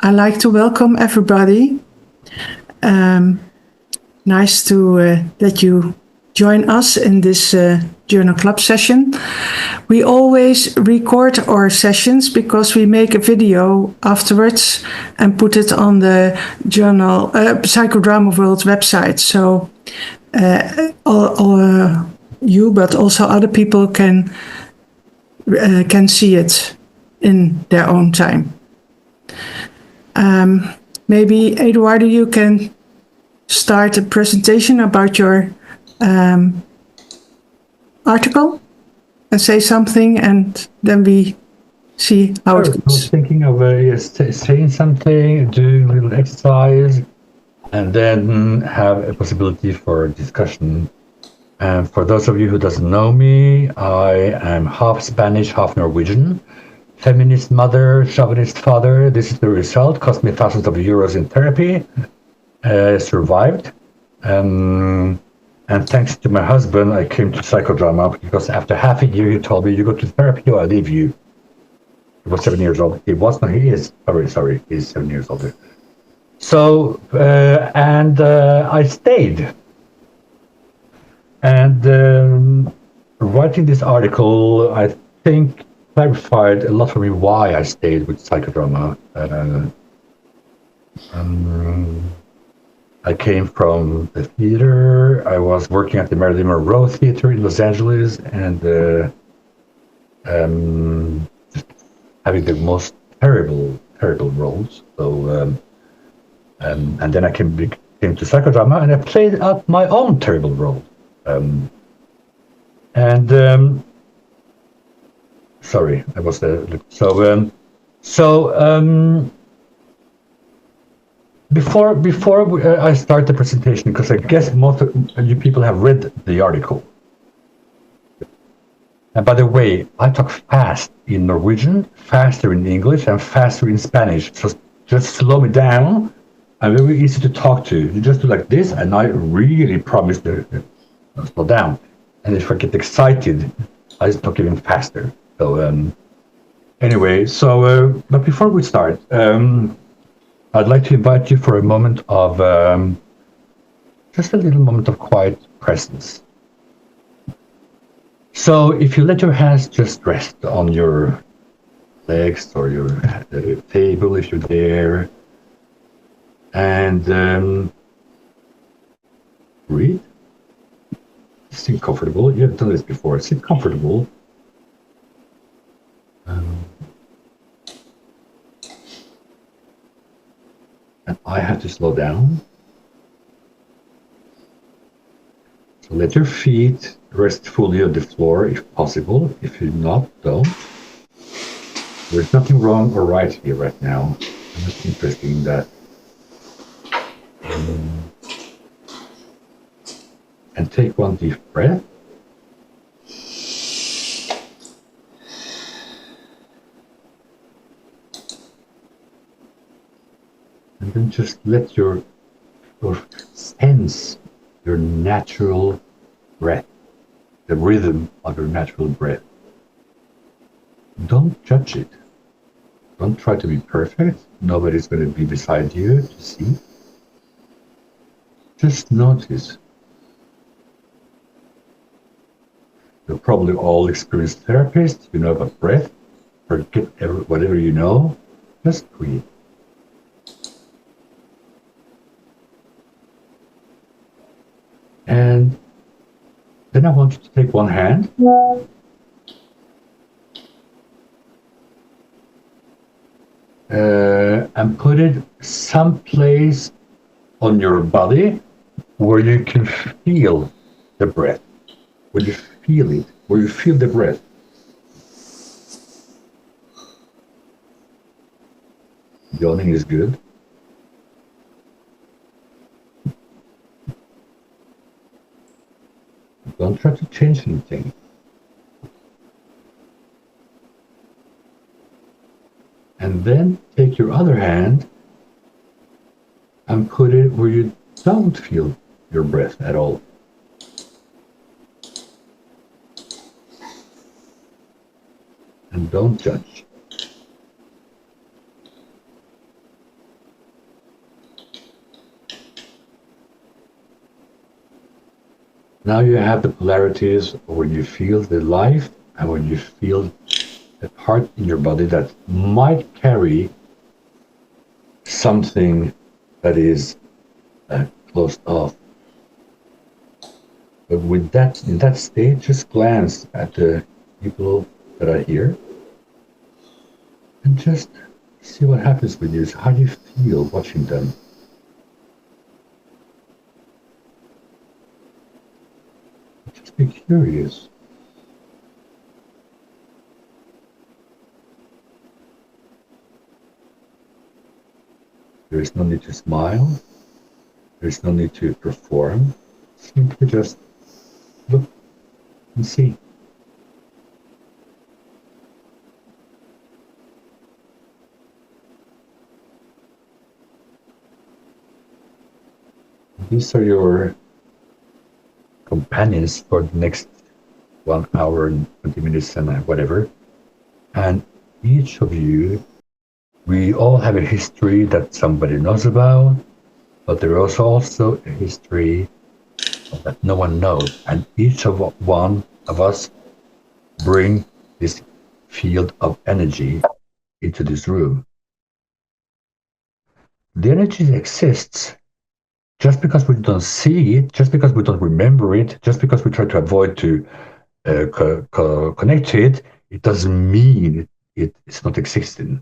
I'd like to welcome everybody. Nice that you join us in this Journal Club session. We always record our sessions because we make a video afterwards and put it on the journal Psychodrama.World website. So you, but also other people can see it in their own time. Maybe Eduardo, you can start a presentation about your article and say something, and then we see how it goes. I was thinking of saying something, doing a little exercise, and then have a possibility for discussion. And for those of you who doesn't know me, I am half Spanish, half Norwegian. Feminist mother, chauvinist father. This is the result. Cost me thousands of euros in therapy. Survived. And thanks to my husband, I came to psychodrama because after half a year, he told me, you go to therapy or I leave you. He was 7 years old. He is. Sorry, he's 7 years older. So, I stayed. And writing this article, I think, clarified a lot for me why I stayed with psychodrama. I came from the theater. I was working at the Marilyn Monroe Theater in Los Angeles, and just having the most terrible roles. So, and then I came to psychodrama, and I played out my own terrible role. Sorry, I was there. Before I start the presentation, because I guess most of you people have read the article. And by the way, I talk fast in Norwegian, faster in English, and faster in Spanish. So just slow me down. I'm very easy to talk to. You just do like this, and I really promise to slow down. And if I get excited, I just talk even faster. So anyway, but before we start, I'd like to invite you for a moment of just a little moment of quiet presence. So if you let your hands just rest on your legs or your table if you're there, and breathe. Sit comfortable. You haven't done this before. Sit comfortable. And I have to slow down. So let your feet rest fully on the floor if possible. If you're not, don't. There's nothing wrong or right here right now. I'm just interested in that. And take one deep breath. And then just let your sense your natural breath, the rhythm of your natural breath. Don't judge it. Don't try to be perfect. Nobody's going to be beside you to see. Just notice. You're probably all experienced therapists. You know about breath. Forget whatever you know. Just breathe. And then I want you to take one hand and put it someplace on your body where you can feel the breath, where you feel it, where you feel the breath. Yawning is good. Don't try to change anything. And then take your other hand and put it where you don't feel your breath at all. And don't judge. Now you have the polarities when you feel the life and when you feel a part in your body that might carry something that is closed off. But with that, in that state, just glance at the people that are here and just see what happens with you. How do you feel watching them? Just be curious. There is no need to smile. There is no need to perform. Simply just look and see. These are your companions for the next 1 hour and 20 minutes and whatever. And each of you, we all have a history that somebody knows about, but there is also a history that no one knows. And each of one of us bring this field of energy into this room. The energy exists. Just because we don't see it, just because we don't remember it, just because we try to avoid to connect to it, it doesn't mean it's not existing.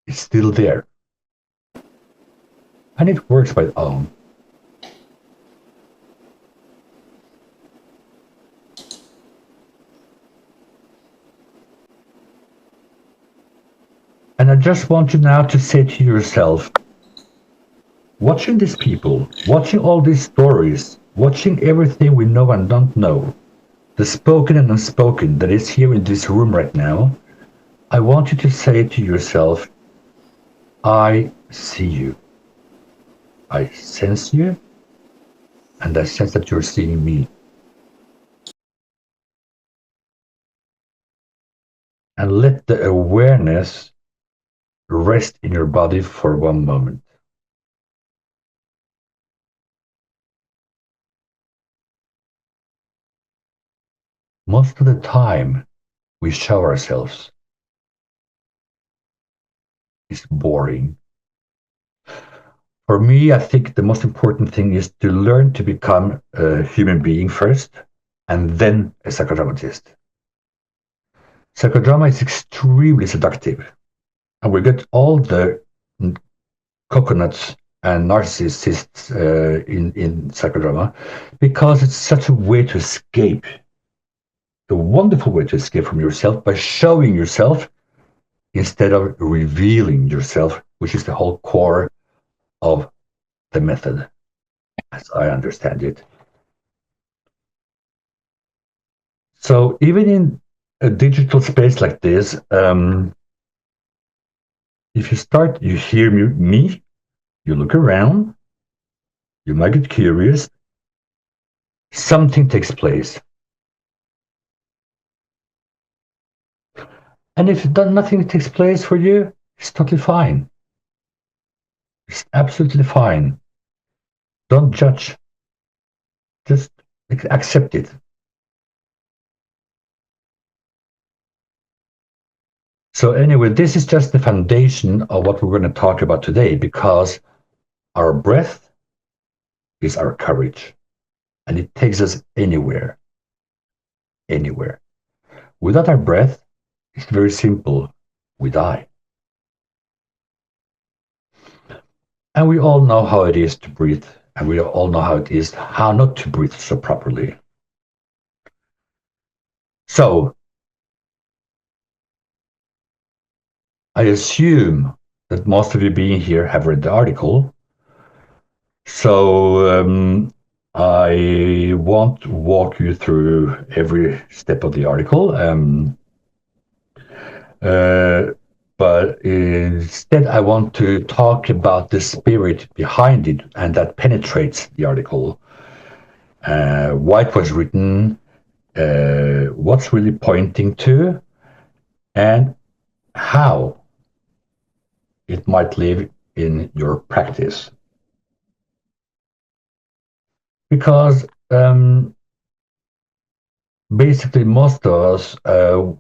It's still there. And it works by its own. And I just want you now to say to yourself, watching these people, watching all these stories, watching everything we know and don't know, the spoken and unspoken that is here in this room right now, I want you to say to yourself, I see you. I sense you, and I sense that you're seeing me. And let the awareness rest in your body for one moment. Most of the time, we show ourselves. It's boring. For me, I think the most important thing is to learn to become a human being first, and then a psychodramatist. Psychodrama is extremely seductive, and we get all the coconuts and narcissists in psychodrama because it's such a way to escape, a wonderful way to escape from yourself by showing yourself instead of revealing yourself, which is the whole core of the method, as I understand it. So even in a digital space like this, if you start, you hear me, you look around, you might get curious, something takes place. And if nothing takes place for you, it's totally fine. It's absolutely fine. Don't judge. Just accept it. So anyway, this is just the foundation of what we're going to talk about today, because our breath is our courage, and it takes us anywhere. Anywhere. Without our breath, it's very simple. We die. And we all know how it is to breathe, and we all know how not to breathe so properly. So, I assume that most of you being here have read the article. So, I won't walk you through every step of the article. But instead, I want to talk about the spirit behind it, and that penetrates the article. Why it was written, what's really pointing to, and how it might live in your practice. Because basically most of us,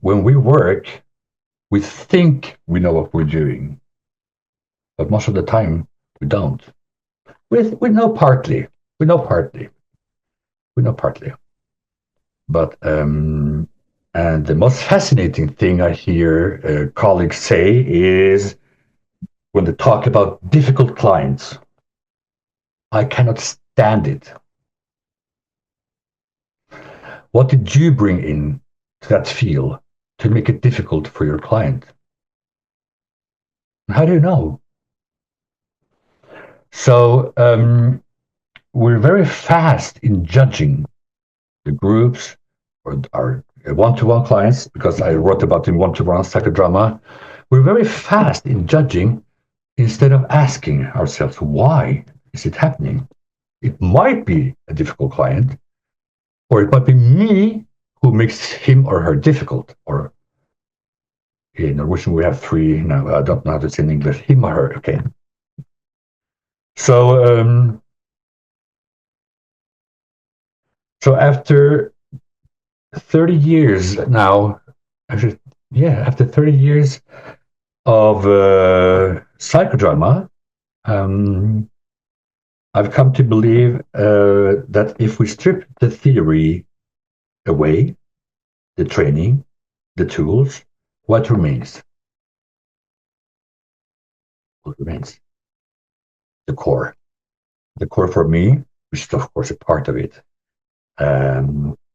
when we work, we think we know what we're doing, but most of the time we don't. We know partly. We know partly. We know partly. But and the most fascinating thing I hear colleagues say is when they talk about difficult clients, I cannot stand it. What did you bring in to that field to make it difficult for your client? How do you know? So we're very fast in judging the groups or our one-to-one clients, because I wrote about in one-to-one psychodrama. We're very fast in judging instead of asking ourselves, why is it happening? It might be a difficult client, or it might be me who makes him or her difficult. Or in Norwegian, we have three. Now, I don't know how to say in English, him or her. Okay. So, so after 30 years now, after 30 years of psychodrama, I've come to believe that if we strip the theory away, the training, the tools, what remains? What remains? The core. The core for me, which is of course a part of it,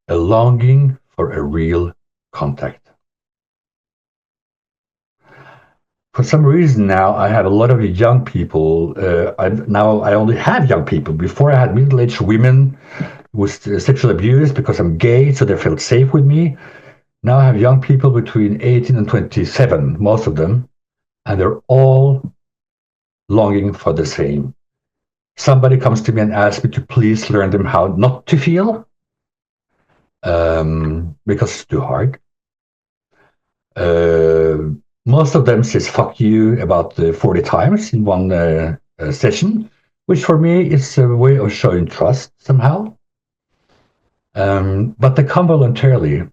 a longing for a real contact. For some reason now, I have a lot of young people. I only have young people. Before I had middle-aged women with sexual abuse because I'm gay, so they felt safe with me. Now I have young people between 18 and 27, most of them, and they're all longing for the same. Somebody comes to me and asks me to please learn them how not to feel, because it's too hard. Most of them says fuck you about 40 times in one session, which for me is a way of showing trust somehow. But they come voluntarily,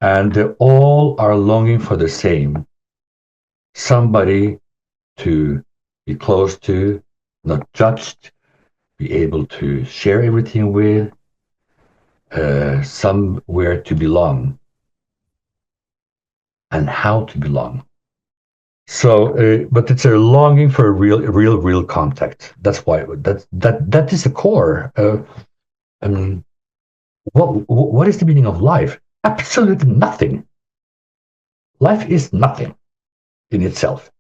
and they all are longing for the same. Somebody to be close to, not judged, be able to share everything with, somewhere to belong, and how to belong. So, but it's a longing for a real contact. That's why that is the core. What is the meaning of life? Absolutely nothing. Life is nothing in itself.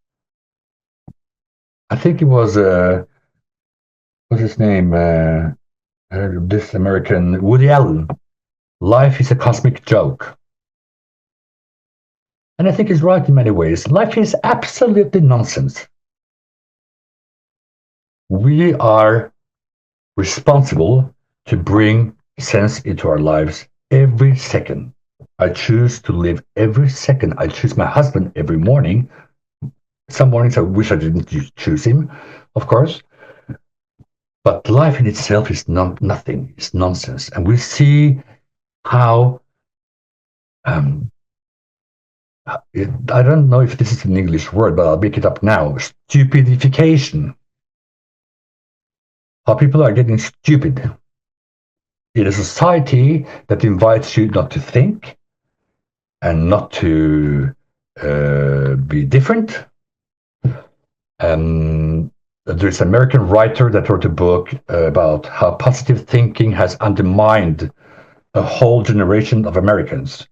I think it was what's his name? This American Woody Allen. Life is a cosmic joke. And I think he's right in many ways. Life is absolutely nonsense. We are responsible to bring sense into our lives every second. I choose to live every second. I choose my husband every morning. Some mornings I wish I didn't choose him, of course. But life in itself is nothing. It's nonsense. And we see how I don't know if this is an English word, but I'll make it up now. Stupidification. How people are getting stupid in a society that invites you not to think and not to be different. There's an American writer that wrote a book about how positive thinking has undermined a whole generation of Americans.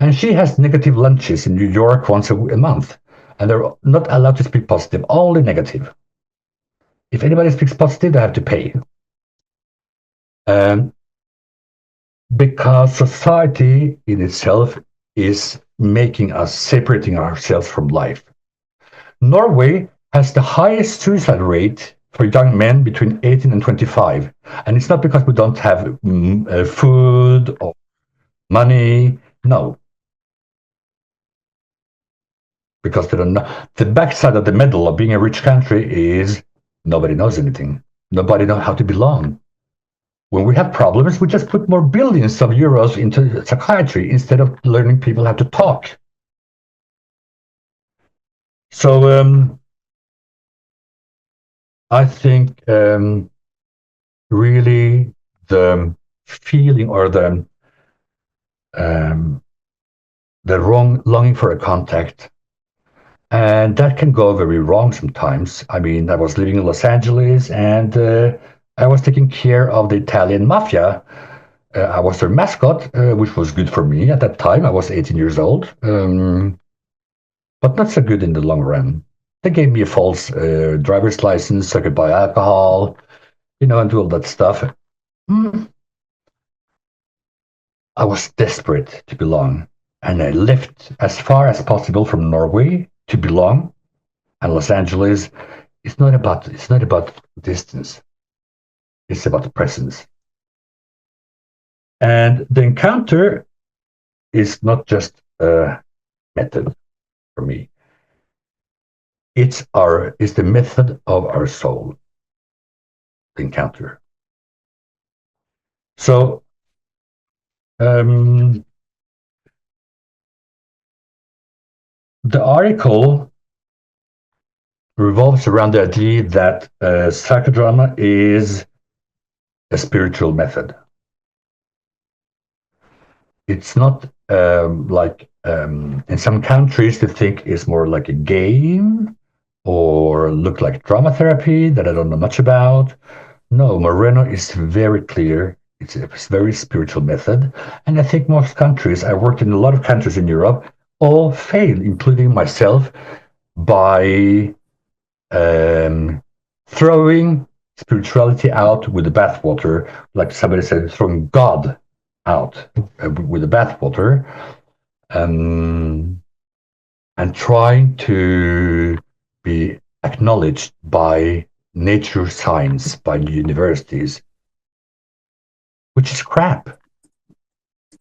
And she has negative lunches in New York once a month, and they're not allowed to speak positive, only negative. If anybody speaks positive, they have to pay. Because society in itself is making us separating ourselves from life. Norway has the highest suicide rate for young men between 18 and 25. And it's not because we don't have food or money. No. Because the backside of the medal of being a rich country is nobody knows anything. Nobody knows how to belong. when we have problems, we just put more billions of euros into psychiatry instead of learning people how to talk. So I think really the feeling or the wrong longing for a contact, and that can go very wrong sometimes. I mean, I was living in Los Angeles, and I was taking care of the Italian mafia. I was their mascot, which was good for me at that time. I was 18 years old, but not so good in the long run. They gave me a false driver's license, so I could buy alcohol, and do all that stuff. I was desperate to belong, and I left as far as possible from Norway to belong. And Los Angeles, it's not about distance. It's about presence. And the encounter is not just a method for me. It's the method of our soul. The encounter. So the article revolves around the idea that psychodrama is a spiritual method. It's not like in some countries they think it's more like a game or look like drama therapy that I don't know much about. No, Moreno is very clear. It's a very spiritual method. And I think most countries, I worked in a lot of countries in Europe, all fail, including myself, by throwing spirituality out with the bathwater, like somebody said, throwing God out with the bathwater, and trying to be acknowledged by nature science, by universities, which is crap,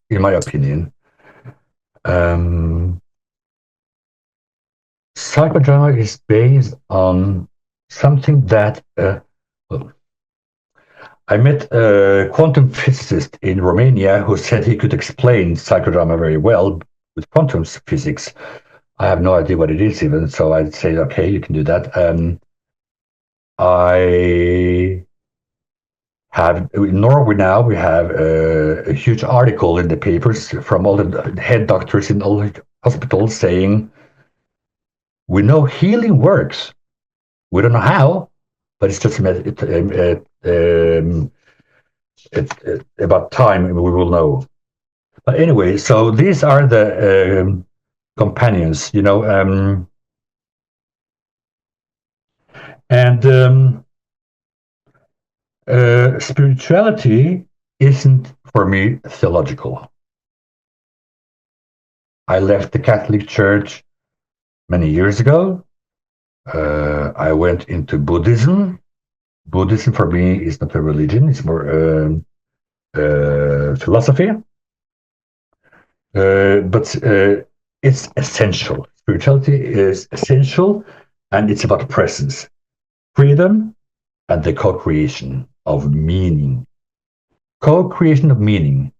in my opinion. Psychodrama is based on something that I met a quantum physicist in Romania who said he could explain psychodrama very well with quantum physics. I have no idea what it is even, so I'd say, okay, you can do that. I have, in Norway now, we have a huge article in the papers from all the head doctors in all the hospitals saying, we know healing works. We don't know how, but it's just about time we will know. But anyway, so these are the companions, and spirituality isn't for me theological. I left the Catholic Church many years ago. I went into Buddhism. Buddhism for me is not a religion, it's more philosophy. But it's essential. Spirituality is essential, and it's about presence, freedom, and the co-creation of meaning. Co-creation of meaning,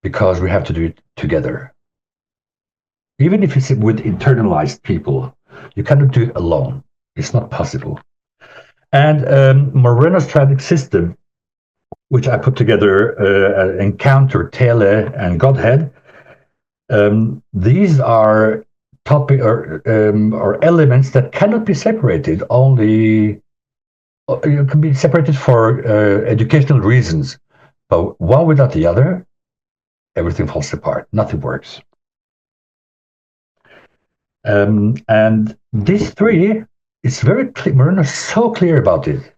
because we have to do it together. Even if it's with internalized people, you cannot do it alone. It's not possible. And Moreno's tragic system, which I put together, Encounter, Tele, and Godhead, these are topic or elements that cannot be separated. Only you can be separated for educational reasons, but one without the other, everything falls apart. Nothing works. And these three, it's very clear. Moreno is so clear about it.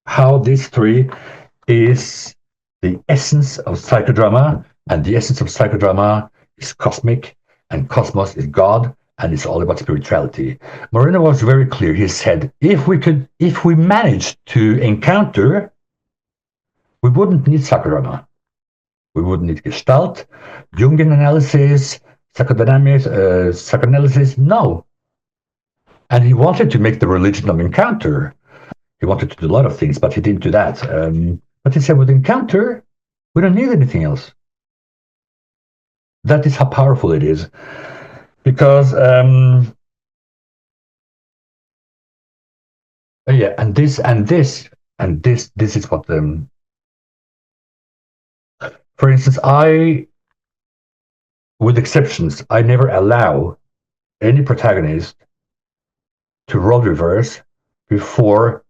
How these three is the essence of psychodrama, and the essence of psychodrama is cosmic, and cosmos is God, and it's all about spirituality. Moreno was very clear. He said, if we managed to encounter, we wouldn't need psychodrama. We wouldn't need Gestalt, Jungian analysis, psychodynamics, psychoanalysis, no. And he wanted to make the religion of encounter. He wanted to do a lot of things, but he didn't do that. But he said, with encounter, we don't need anything else. That is how powerful it is. Because, yeah, and this is what, for instance, with exceptions, I never allow any protagonist to role reverse before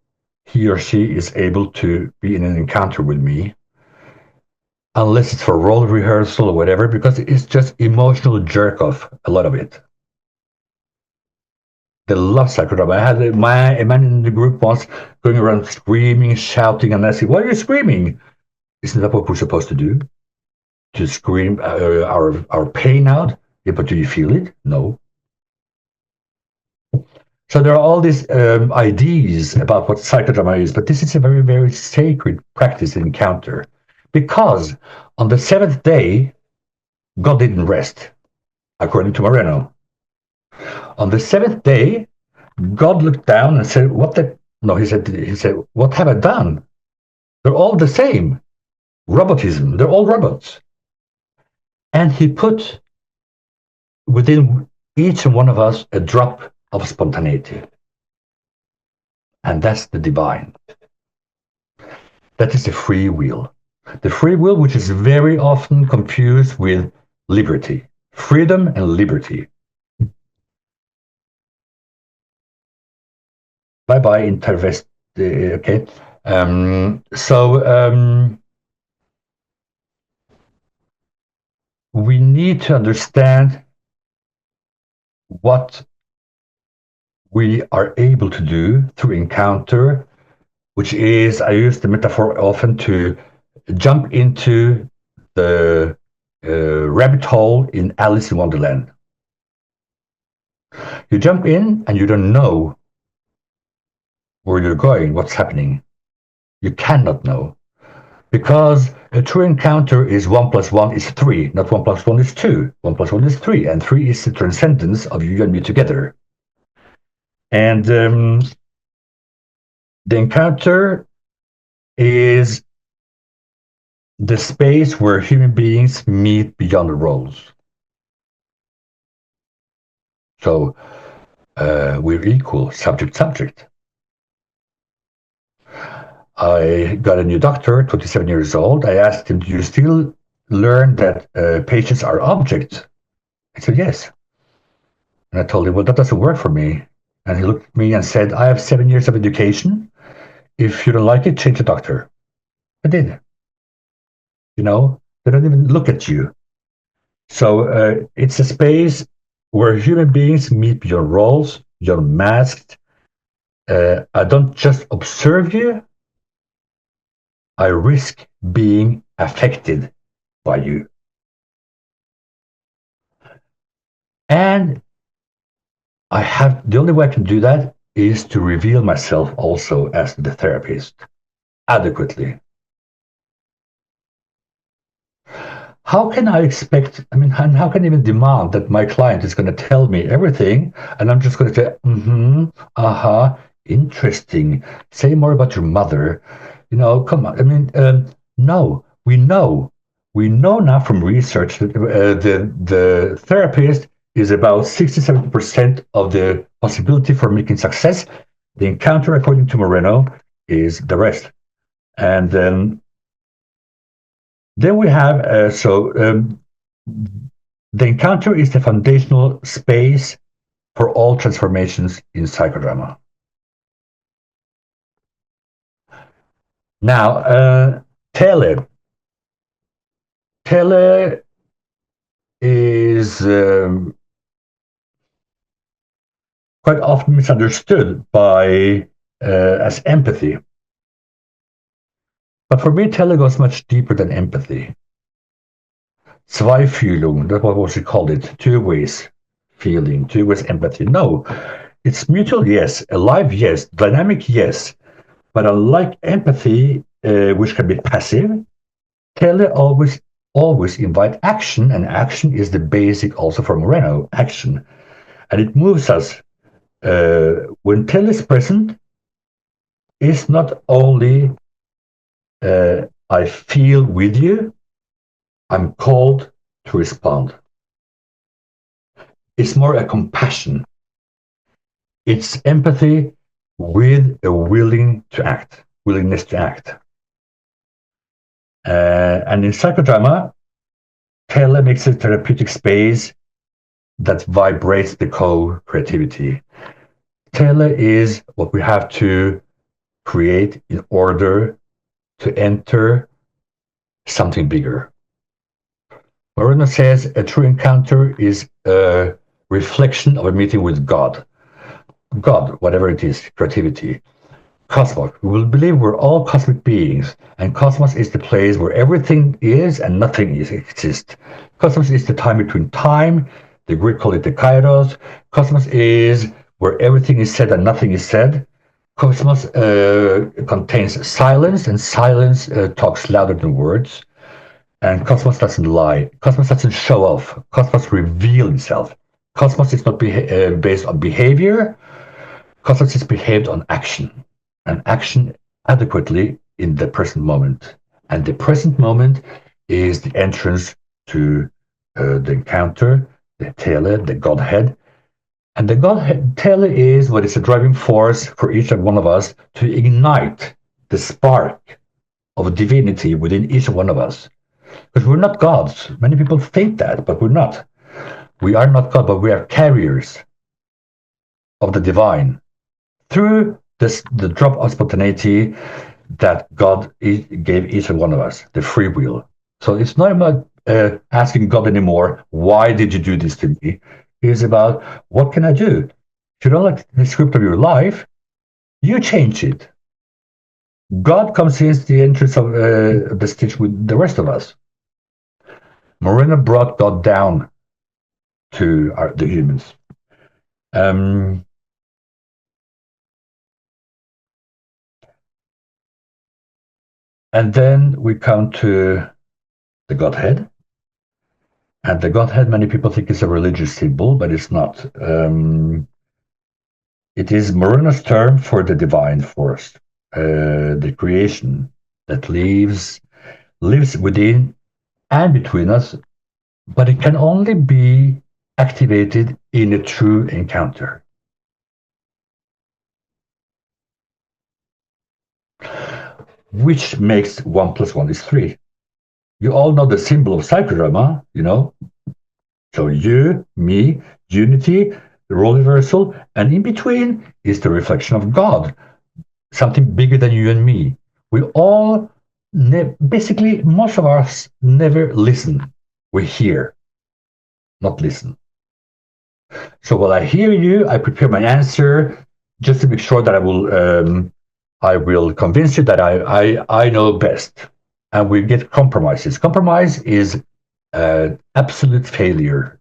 he or she is able to be in an encounter with me, unless it's for role rehearsal or whatever, because it's just emotional jerk off, a lot of it. They love psychodrama. I had a man in the group once going around screaming, shouting, and I said, "Why are you screaming? Isn't that what we're supposed to do? To scream our pain out? Yeah, but do you feel it? No." So there are all these ideas about what psychodrama is, but this is a very, very sacred practice encounter, because on the seventh day, God didn't rest, according to Moreno. On the seventh day, God looked down and said, "What the?" No, he said, "What have I done? They're all the same. Robotism. They're all robots." And he put within each one of us a drop of spontaneity. And that's the divine. That is the free will. The free will, which is very often confused with liberty, freedom and liberty. Bye-bye, intervest. Okay. We need to understand what we are able to do through encounter, which is, I use the metaphor often, to jump into the rabbit hole in Alice in Wonderland. You jump in and you don't know where you're going, what's happening. You cannot know. Because a true encounter is 1 + 1 is 3, not 1 + 1 is 2. 1 + 1 is 3, and 3 is the transcendence of you and me together. And the encounter is the space where human beings meet beyond the roles. So we're equal, subject. I got a new doctor, 27 years old. I asked him, "Do you still learn that patients are objects?" He said, "Yes." And I told him, "Well, that doesn't work for me." And he looked at me and said, "I have 7 years of education. If you don't like it, change the doctor." I did. You know, they don't even look at you. So it's a space where human beings meet beyond roles, beyond masks. I don't just observe you, I risk being affected by you. And the only way I can do that is to reveal myself also as the therapist adequately. How can I expect, how can I even demand that my client is going to tell me everything and I'm just going to say, interesting, say more about your mother, come on. No, we know now from research that the therapist is about 67% of the possibility for making success. The encounter, according to Moreno, is the rest. And then we have, the encounter is the foundational space for all transformations in psychodrama. Now, T.E.P is quite often misunderstood as empathy. But for me, T.E.P goes much deeper than empathy. Zweifühlung, that's what we called it. 2 ways feeling, 2 ways empathy. No, it's mutual, yes. Alive, yes. Dynamic, yes. But unlike empathy, which can be passive, T.E.P always invite action, and action is the basic also for Moreno, action. And it moves us. When T.E.P is present, it's not only I feel with you. I'm called to respond. It's more a compassion. It's empathy with a willingness to act. And in psychodrama, Tele makes a therapeutic space that vibrates the co-creativity. Tele is what we have to create in order to enter something bigger. Moreno says a true encounter is a reflection of a meeting with God. God, whatever it is, creativity. Cosmos. We will believe we're all cosmic beings, and cosmos is the place where everything is and nothing exists. Cosmos is the time between time. The Greek call it the kairos. Cosmos is where everything is said and nothing is said. Cosmos contains silence, and silence talks louder than words. And Cosmos doesn't lie. Cosmos doesn't show off. Cosmos reveals itself. Cosmos is not based on behavior. Cosmos is behaved on action, and action adequately in the present moment. And the present moment is the entrance to the encounter, the Tele, the Godhead. And the Godhead, Tele is what is the driving force for each and one of us to ignite the spark of divinity within each one of us. Because we're not gods. Many people think that, but we're not. We are not God, but we are carriers of the divine through the drop of spontaneity that God gave each and one of us, the free will. So it's not about asking God anymore, why did you do this to me? It's about, what can I do? If you don't like the script of your life, you change it. God comes in the entrance of the stitch with the rest of us. Moreno brought God down to the humans. And then we come to the Godhead. And the Godhead, many people think is a religious symbol, but it's not. It is Moreno's term for the divine force, the creation that lives within and between us, but it can only be activated in a true encounter. Which makes 1 + 1 is 3. You all know the symbol of psychodrama, you know. So you, me, unity, the role reversal, and in between is the reflection of God, something bigger than you and me. We all, basically, most of us never listen. We hear, not listen. So while I hear you, I prepare my answer just to make sure that I will convince you that I know best. And we get compromises. Compromise is absolute failure.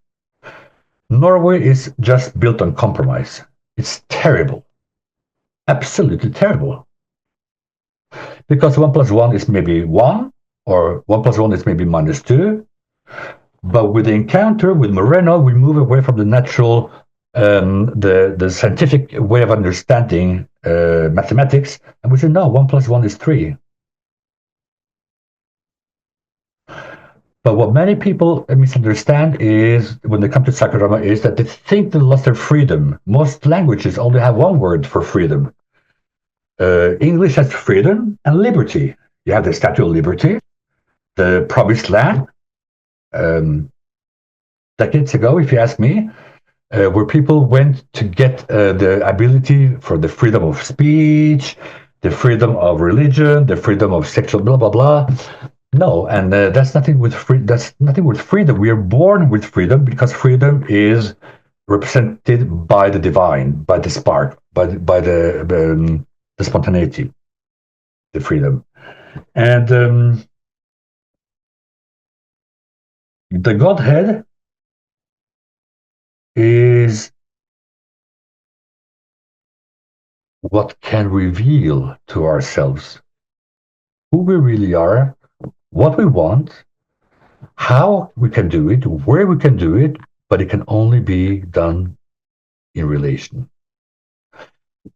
Norway is just built on compromise. It's terrible. Absolutely terrible. Because 1 + 1 is maybe 1, or 1 + 1 is maybe -2. But with the encounter with Moreno, we move away from the natural, the scientific way of understanding mathematics, and we say, no, 1 + 1 is 3. But what many people misunderstand is, when they come to psychodrama, is that they think they lost their freedom. Most languages only have one word for freedom. English has freedom and liberty. You have the Statue of Liberty, the Promised Land. Decades ago, if you ask me, where people went to get the ability for the freedom of speech, the freedom of religion, the freedom of sexual blah blah blah. No, and that's nothing with That's nothing with freedom. We are born with freedom because freedom is represented by the divine, by the spark, by the spontaneity, the freedom, and the Godhead is what can reveal to ourselves who we really are, what we want, how we can do it, where we can do it, but it can only be done in relation.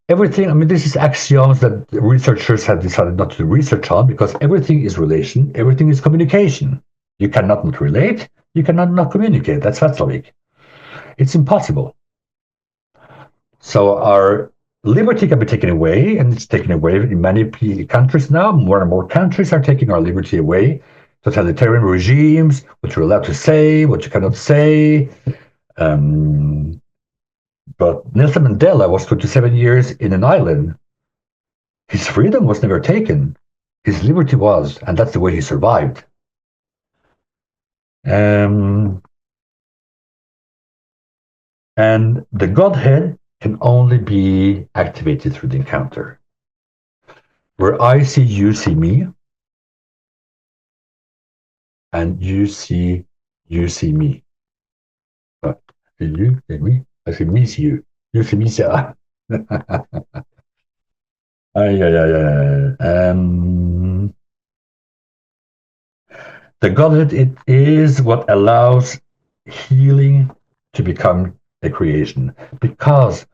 everything, I mean, this is axioms that researchers have decided not to research on because everything is relation, everything is communication. You cannot not relate, you cannot not communicate. That's Václavic. It's impossible. So our liberty can be taken away, and it's taken away in many countries now. More and more countries are taking our liberty away. Totalitarian regimes, what you're allowed to say, what you cannot say. But Nelson Mandela was 27 years in an island. His freedom was never taken. His liberty was, and that's the way he survived. And the Godhead can only be activated through the encounter. Where I see you see me, and you see me. But you see me, I see me see you. You see me see I. The Godhead, it is what allows healing to become a creation. Because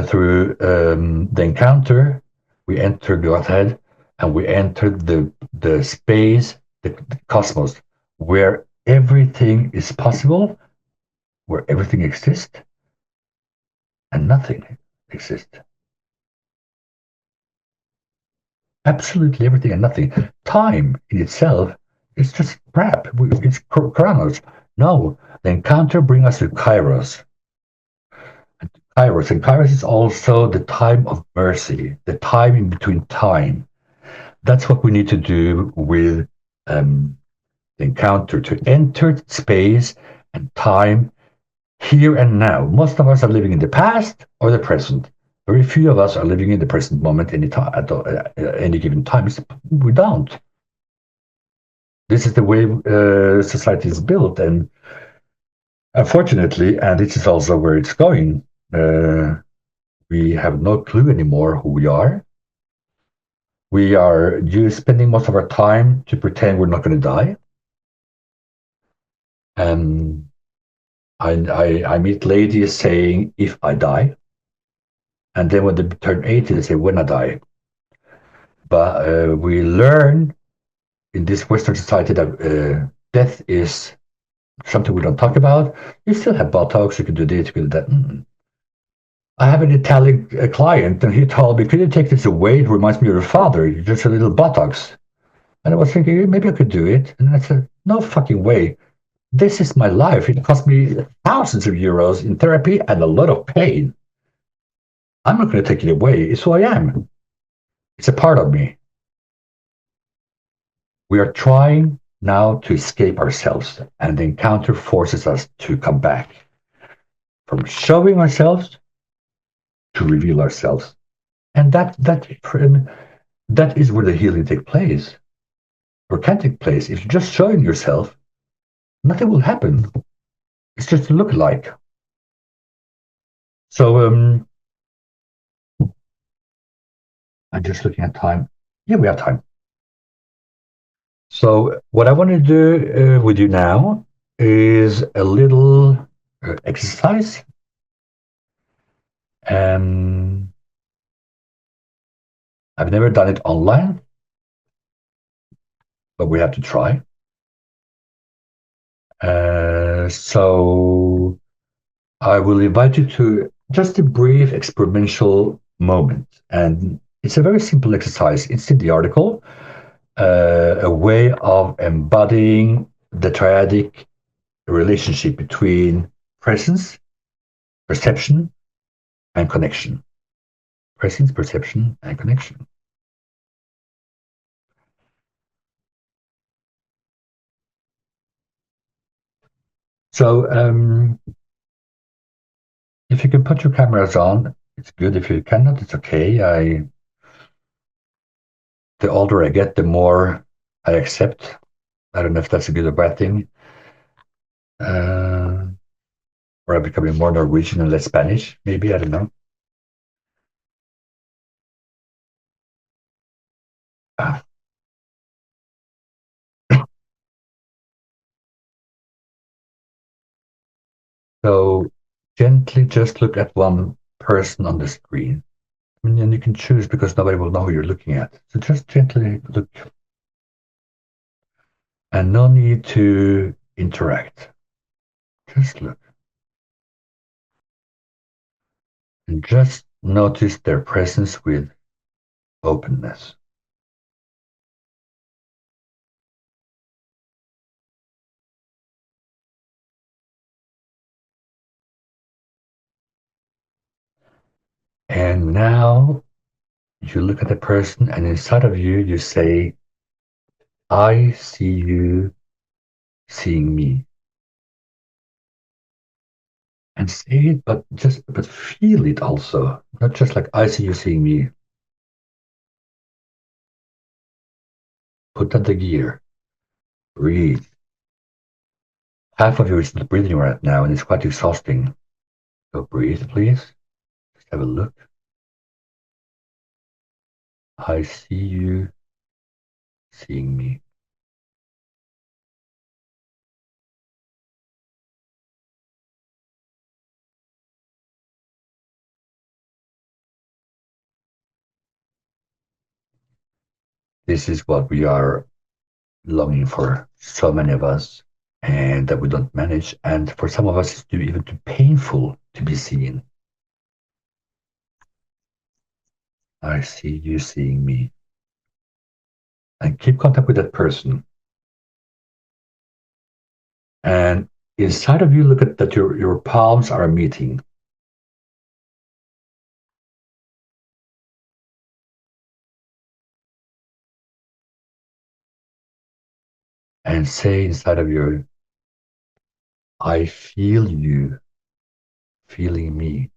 through the encounter, we enter Godhead and we enter the space, the cosmos, where everything is possible, where everything exists, and nothing exists. Absolutely everything and nothing. Time in itself is just crap. It's chronos. No, the encounter brings us to Kairos. Kairos, and Kairos is also the time of mercy, the time in between time. That's what we need to do with the encounter, to enter space and time here and now. Most of us are living in the past or the present. Very few of us are living in the present moment at any given time. We don't. This is the way society is built, and unfortunately, and this is also where it's going, we have no clue anymore who we are. We are spending most of our time to pretend we're not going to die. And I meet ladies saying, if I die. And then when they turn 80, they say, when I die. But we learn in this Western society that death is something we don't talk about. You still have Botox, you can do this, you can do that. I have an Italian client, and he told me, "Could you take this away? It reminds me of your father. You're just a little Botox." And I was thinking, maybe I could do it. And I said, no fucking way. This is my life. It cost me thousands of euros in therapy and a lot of pain. I'm not going to take it away. It's who I am. It's a part of me. We are trying now to escape ourselves, and the encounter forces us to come back from showing ourselves to reveal ourselves. And that is where the healing takes place, or can take place. If you're just showing yourself, nothing will happen. It's just a look-alike. So I'm just looking at time. Yeah, we have time. So what I want to do with you now is a little exercise. I've never done it online, but we have to try. So I will invite you to just a brief experimental moment. And it's a very simple exercise. It's in the article, a way of embodying the triadic relationship between presence, perception, and connection. Presence, perception, and connection. So if you can put your cameras on, it's good. If you cannot, it's okay. The older I get, the more I accept. I don't know if that's a good or bad thing. Or I'm becoming more Norwegian and less Spanish, maybe, I don't know. So gently just look at one person on the screen. And you can choose because nobody will know who you're looking at. So just gently look. And no need to interact. Just look. And just notice their presence with openness. And now you look at the person, and inside of you, you say, I see you seeing me. And say it, but feel it also. Not just like, I see you seeing me. Put on the gear. Breathe. Half of you is not breathing right now, and it's quite exhausting. So breathe, please. Just have a look. I see you seeing me. This is what we are longing for, so many of us, and that we don't manage. And for some of us, it's even too painful to be seen. I see you seeing me. And keep contact with that person. And inside of you, look at that your palms are meeting. And say inside of you, I feel you feeling me.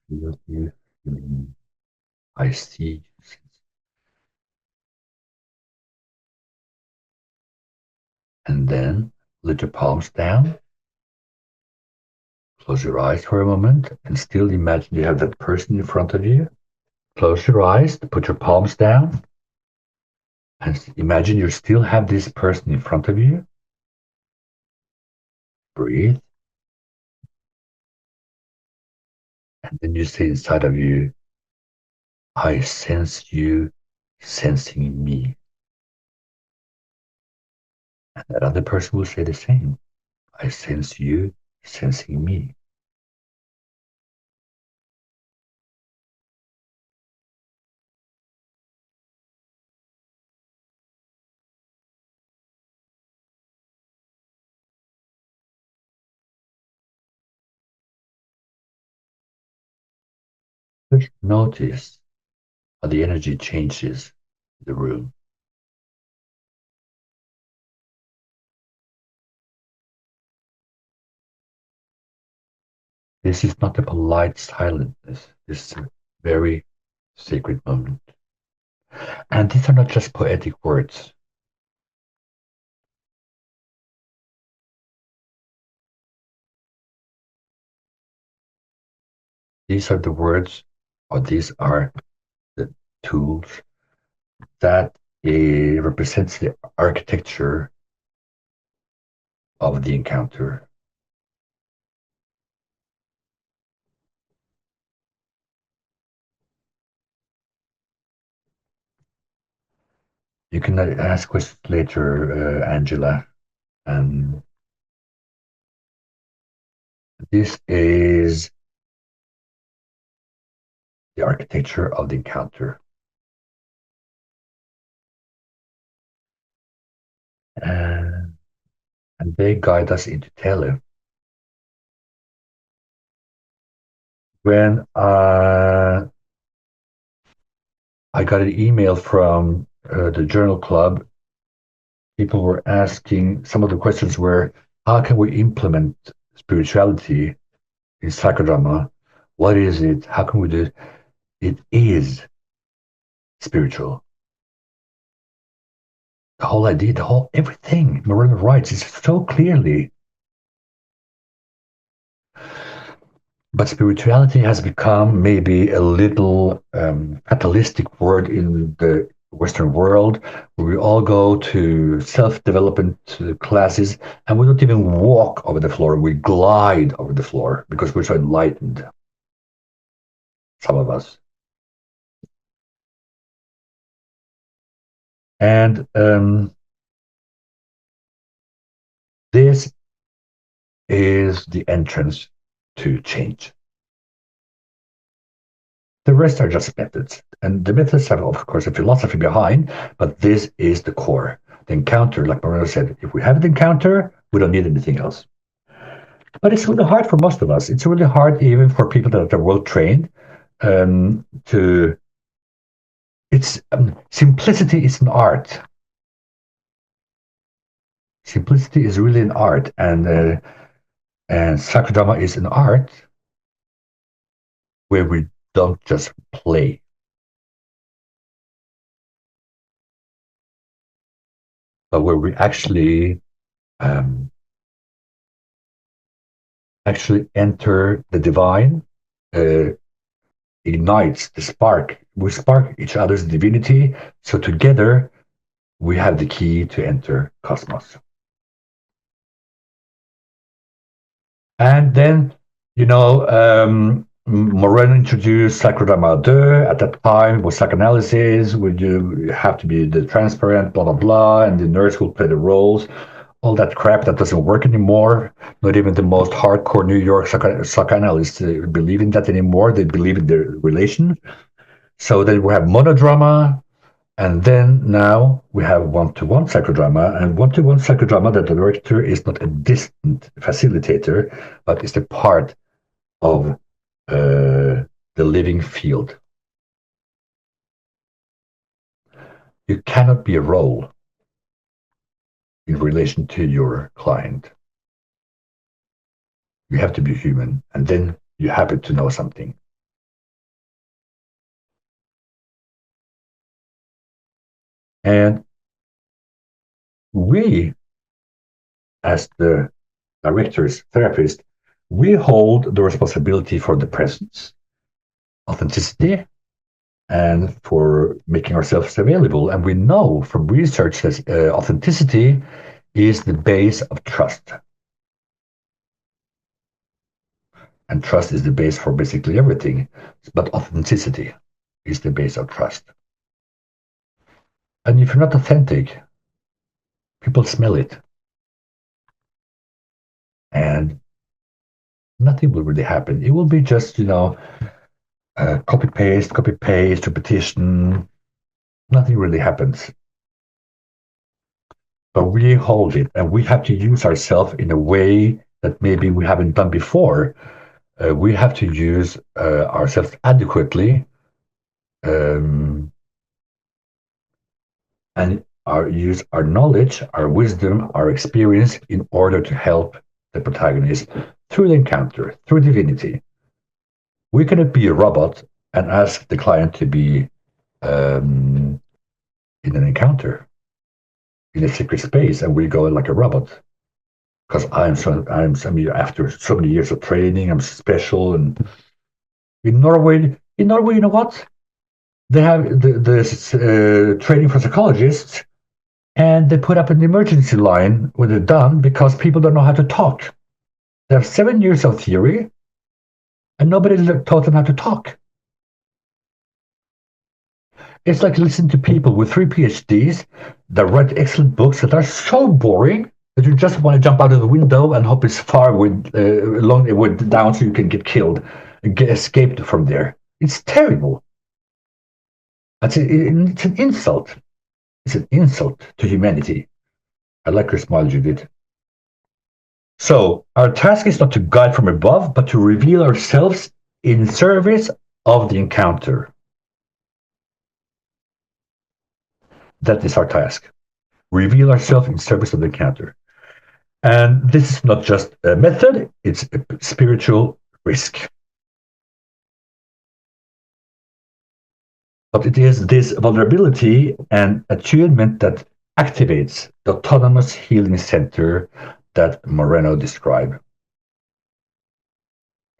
Feel you feeling me. I see you. And then let your palms down. Close your eyes for a moment and still imagine you have that person in front of you. Close your eyes, put your palms down, and imagine you still have this person in front of you. Breathe. And then you say inside of you, I sense you sensing me. And that other person will say the same. I sense you sensing me. Just notice how the energy changes in the room. This is not a polite silentness. This is a very sacred moment. And these are not just poetic words. These are the words, or these are the tools that represents the architecture of the encounter. You can ask questions later, Angela. And this is the architecture of the encounter. And they guide us into tele. When I got an email from the Journal Club, people were asking, some of the questions were, how can we implement spirituality in psychodrama? What is it? How can we do it? It is spiritual. The whole idea, everything Moreno writes is so clearly. But spirituality has become maybe a little fatalistic word in the Western world, where we all go to self-development classes and we don't even walk over the floor, we glide over the floor because we're so enlightened, some of us. And this is the entrance to change. The rest are just methods. And the methods have, of course, a philosophy behind, but this is the core. The encounter, like Moreno said, if we have an encounter, we don't need anything else. But it's really hard for most of us. It's really hard even for people that are well trained to. It's simplicity is an art. Simplicity is really an art, and psychodrama is an art where we don't just play. But where we actually enter the divine, ignites the spark. We spark each other's divinity, so together we have the key to enter cosmos. And then, Moreno introduced Psychodrama.World. At that time, it was psychoanalysis. Would you have to be the transparent, blah, blah, blah, and the nurse will play the roles. All that crap that doesn't work anymore. Not even the most hardcore New York psychoanalysts believe in that anymore. They believe in the relation. So then we have monodrama, and then now we have one-to-one psychodrama. And one-to-one psychodrama, the director is not a distant facilitator, but is the part of the living field. You cannot be a role in relation to your client. You have to be human, and then you happen to know something. And we, as the directors, therapists, we hold the responsibility for the presence, authenticity, and for making ourselves available. And we know from research that authenticity is the base of trust. And trust is the base for basically everything. But authenticity is the base of trust. And if you're not authentic, people smell it. And nothing will really happen. It will be just, copy paste, repetition. Nothing really happens. But we hold it, and we have to use ourselves in a way that maybe we haven't done before. We have to use ourselves adequately, and use our knowledge, our wisdom, our experience in order to help the protagonist through the encounter, through divinity. We cannot be a robot and ask the client to be in an encounter, in a secret space, and we go like a robot. Because after so many years of training, I'm special. And in Norway, you know what? They have the training for psychologists, and they put up an emergency line when they're done because people don't know how to talk. They have 7 years of theory, and nobody taught them how to talk. It's like listening to people with 3 PhDs that write excellent books that are so boring that you just want to jump out of the window and hope it's far long down so you can get killed and get escaped from there. It's terrible. It's an insult. It's an insult to humanity. I like your smile, Judith. So our task is not to guide from above, but to reveal ourselves in service of the encounter. That is our task. Reveal ourselves in service of the encounter. And this is not just a method, it's a spiritual risk. But it is this vulnerability and attunement that activates the autonomous healing center that Moreno described.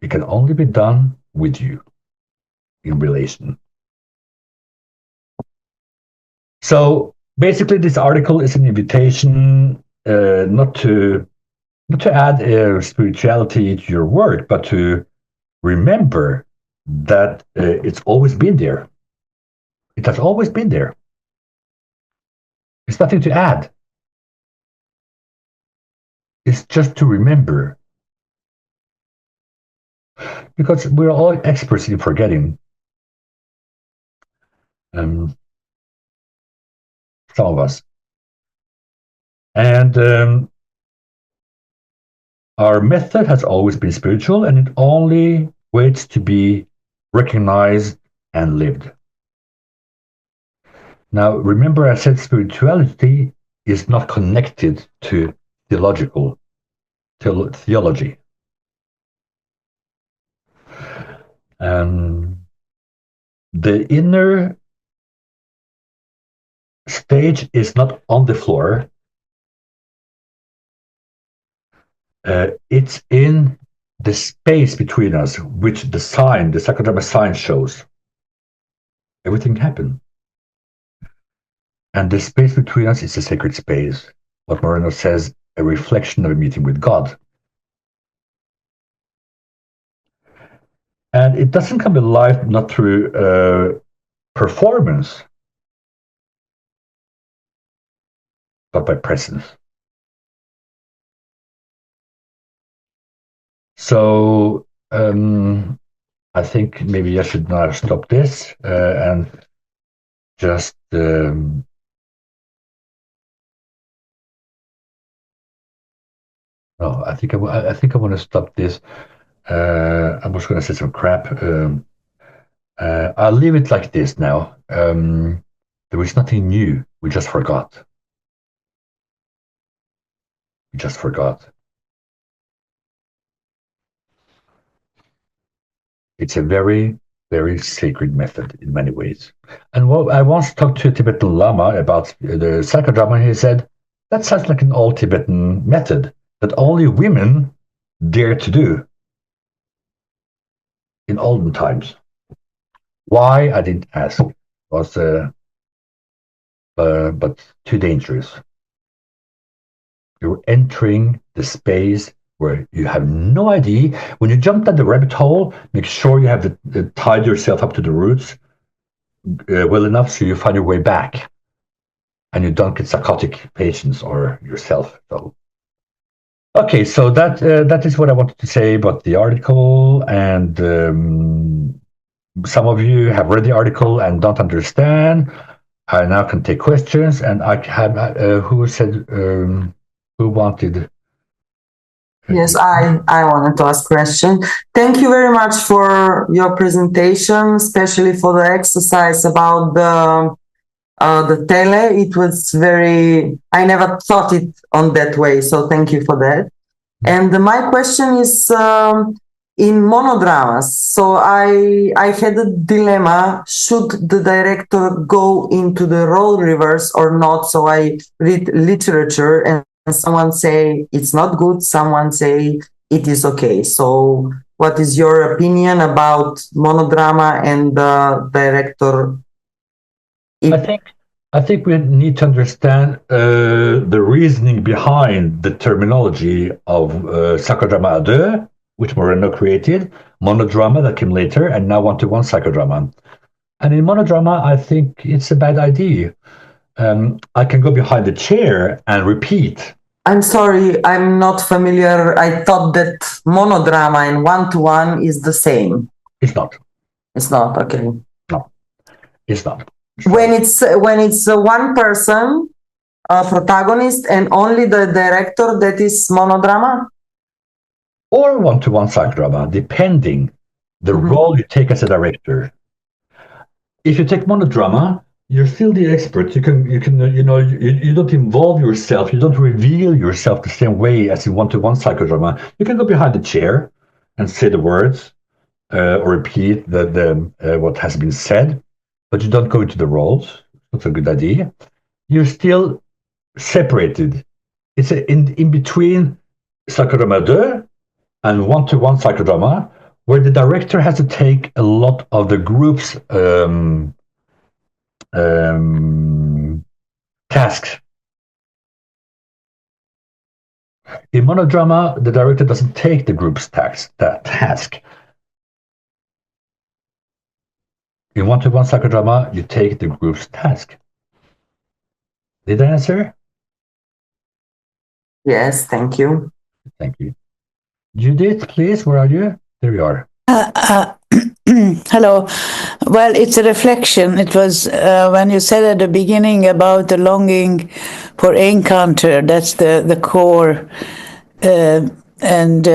It can only be done with you in relation. So basically, this article is an invitation not to add spirituality to your work, but to remember that it's always been there. It has always been there. It's nothing to add. It's just to remember. Because we're all experts in forgetting. Some of us. And our method has always been spiritual, and it only waits to be recognized and lived. Now, remember I said spirituality is not connected to theology. The inner stage is not on the floor. It's in the space between us, which the psychodrama sign shows. Everything happened. And the space between us is a sacred space. What Moreno says, a reflection of a meeting with God. And it doesn't come alive not through performance, but by presence. So I think maybe I should now stop this and just I think I want to stop this. I'm just going to say some crap. I'll leave it like this now. There is nothing new. We just forgot. We just forgot. It's a very, very sacred method in many ways. And I once talked to a Tibetan Lama about the psychodrama. He said, that sounds like an old Tibetan method that only women dare to do in olden times. Why? I didn't ask. It was but too dangerous. You're entering the space where you have no idea. When you jump down the rabbit hole, make sure you have tied yourself up to the roots well enough so you find your way back, and you don't get psychotic patients or yourself. So, okay, so that is what I wanted to say about the article, and some of you have read the article and don't understand. I now can take questions, and I have who said who wanted. Yes, I wanted to ask a question. Thank you very much for your presentation, especially for the exercise about the tele. It was I never thought it on that way, so thank you for that. And my question is in monodramas. So I had a dilemma, should the director go into the role reverse or not? So I read literature and someone say it's not good, someone say it is okay. So what is your opinion about monodrama and the director? I think we need to understand the reasoning behind the terminology of Psychodrama.World, which Moreno created, monodrama that came later, and now one-to-one psychodrama. And in monodrama, I think it's a bad idea. I can go behind the chair and repeat. I'm sorry, I'm not familiar. I thought that monodrama and one-to-one is the same. It's not. It's not, okay. No, it's not. When it's one person, a protagonist, and only the director, that is monodrama? Or one-to-one psychodrama, depending the role you take as a director. If you take monodrama, you're still the expert. You don't involve yourself. You don't reveal yourself the same way as in one-to-one psychodrama. You can go behind the chair and say the words or repeat what has been said, but you don't go into the roles. That's a good idea. You're still separated. It's in between Psychodrama.World and one-to-one psychodrama, where the director has to take a lot of the group's tasks. In monodrama, the director doesn't take the group's task. In one-to-one psychodrama, you take the group's task. Did I answer? Yes, thank you. Thank you. Judith, please, where are you? There you are. Hello. Well, it's a reflection. It was when you said at the beginning about the longing for encounter. That's the core. And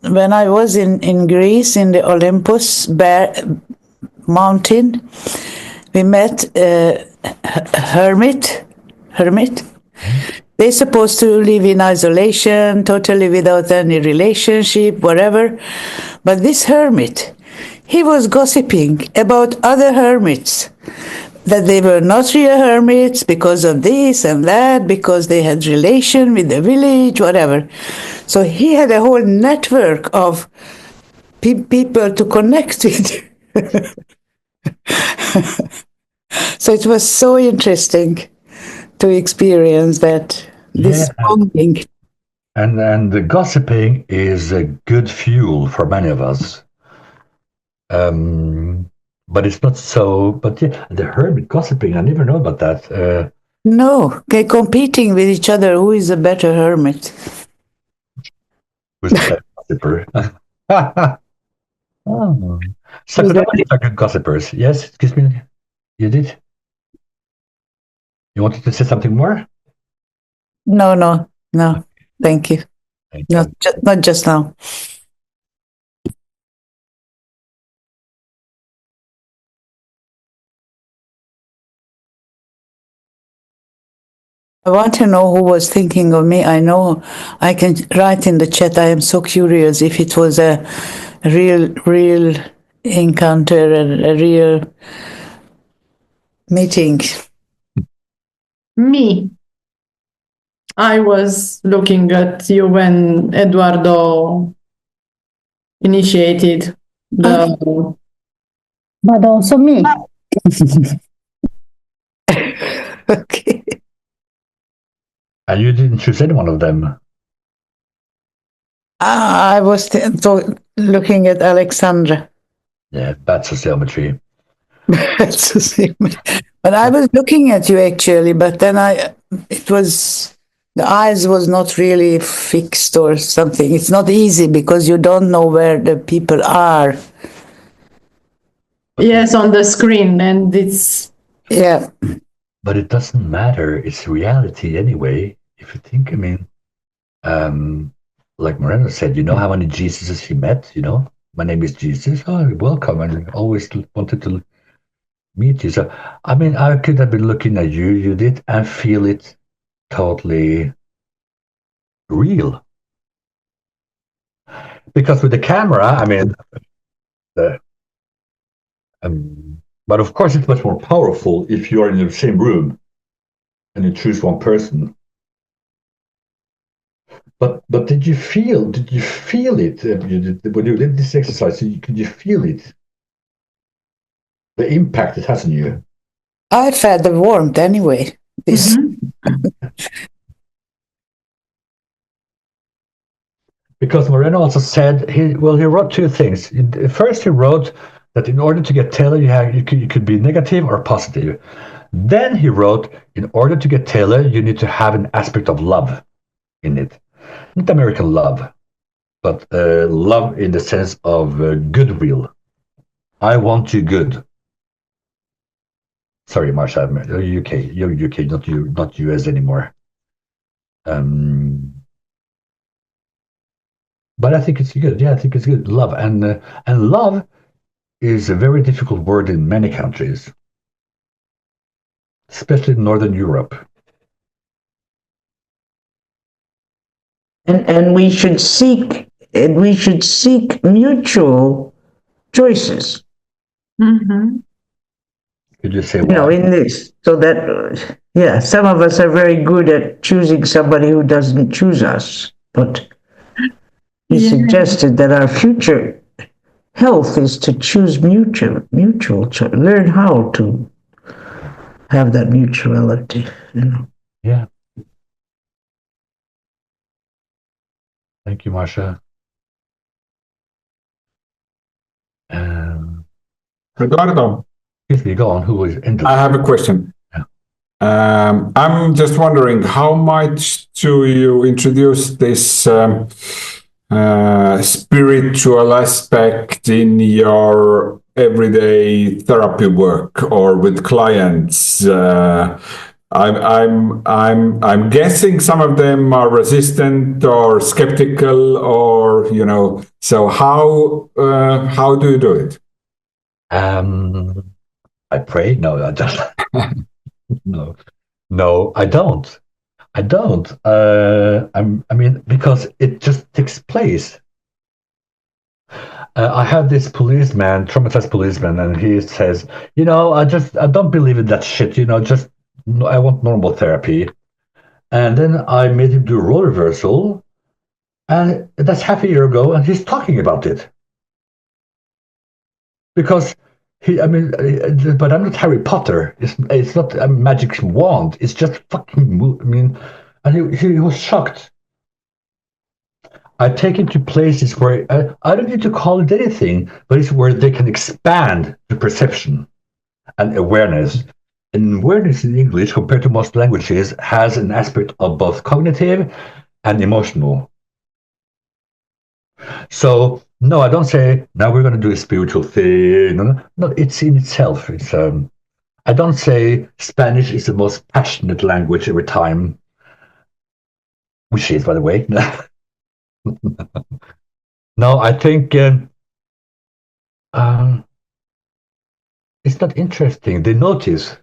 when I was in Greece, in the Olympus mountain, we met a hermit. They're supposed to live in isolation, totally without any relationship, whatever. But this hermit, he was gossiping about other hermits, that they were not real hermits because of this and that, because they had relation with the village, whatever. So he had a whole network of people to connect with. So it was so interesting to experience that, this bonding. And the gossiping is a good fuel for many of us. But it's not so. But yeah, the hermit gossiping, I never know about that. No, they're competing with each other. Who is a better hermit? Who's the gossiper? Oh. Psychodramas are good gossipers. Yes, excuse me. You did? You wanted to say something more? No. Thank you. Thank you. Not just now. I want to know who was thinking of me. I know I can write in the chat. I am so curious if it was a real encounter, a real meeting. Me. I was looking at you when Eduardo initiated the. But also me. Okay. And you didn't choose any one of them. I was looking at Alexandra. Yeah, bad sociometry. But I was looking at you actually, but then the eyes was not really fixed or something. It's not easy because you don't know where the people are. Yes, on the screen, and it's. Yeah. But it doesn't matter. It's reality anyway. If you think, I mean, like Moreno said, you know how many Jesuses he met, you know? My name is Jesus. Oh, welcome. And I always wanted to meet you. So, I mean, I could have been looking at you, Judith, and feel it totally real. Because with the camera, I mean, but of course, it's much more powerful if you are in the same room and you choose one person. But did you feel it when you did this exercise? Could you feel it? The impact it has on you. I felt the warmth anyway. Because Moreno also said he wrote two things. First, he wrote that in order to get Taylor, you could be negative or positive. Then he wrote, in order to get Taylor, you need to have an aspect of love in it. Not American love, but love in the sense of goodwill. I want you good. Sorry, Marsha, you're UK. You're UK, not US anymore. But I think it's good. Yeah, I think it's good. Love and love is a very difficult word in many countries, especially in Northern Europe. And we should seek mutual choices. Mm-hmm. Could you say why? In this, so that some of us are very good at choosing somebody who doesn't choose us, but he suggested that our future health is to choose mutual, to learn how to have that mutuality, you know. Yeah. Thank you, Marcia. Eduardo, Excuse me, go on. Who is in I have a question. I'm just wondering, how much do you introduce this spiritual aspect in your everyday therapy work or with clients? I'm guessing some of them are resistant or skeptical, or you know. So how do you do it? I pray. No, I don't. No, I don't. I don't. I mean, because it just takes place. I have this policeman, traumatized policeman, and he says, I don't believe in that shit. Just I want normal therapy. And then I made him do role reversal, and that's half a year ago, and he's talking about it. Because but I'm not Harry Potter. It's not a magic wand. It's just fucking. And he was shocked. I take him to places where I don't need to call it anything, but it's where they can expand the perception and awareness. And awareness in English, compared to most languages, has an aspect of both cognitive and emotional. So no, I don't say now we're going to do a spiritual thing. No, it's in itself. I don't say Spanish is the most passionate language every time, which is, by the way. No, I think it's not interesting. They notice.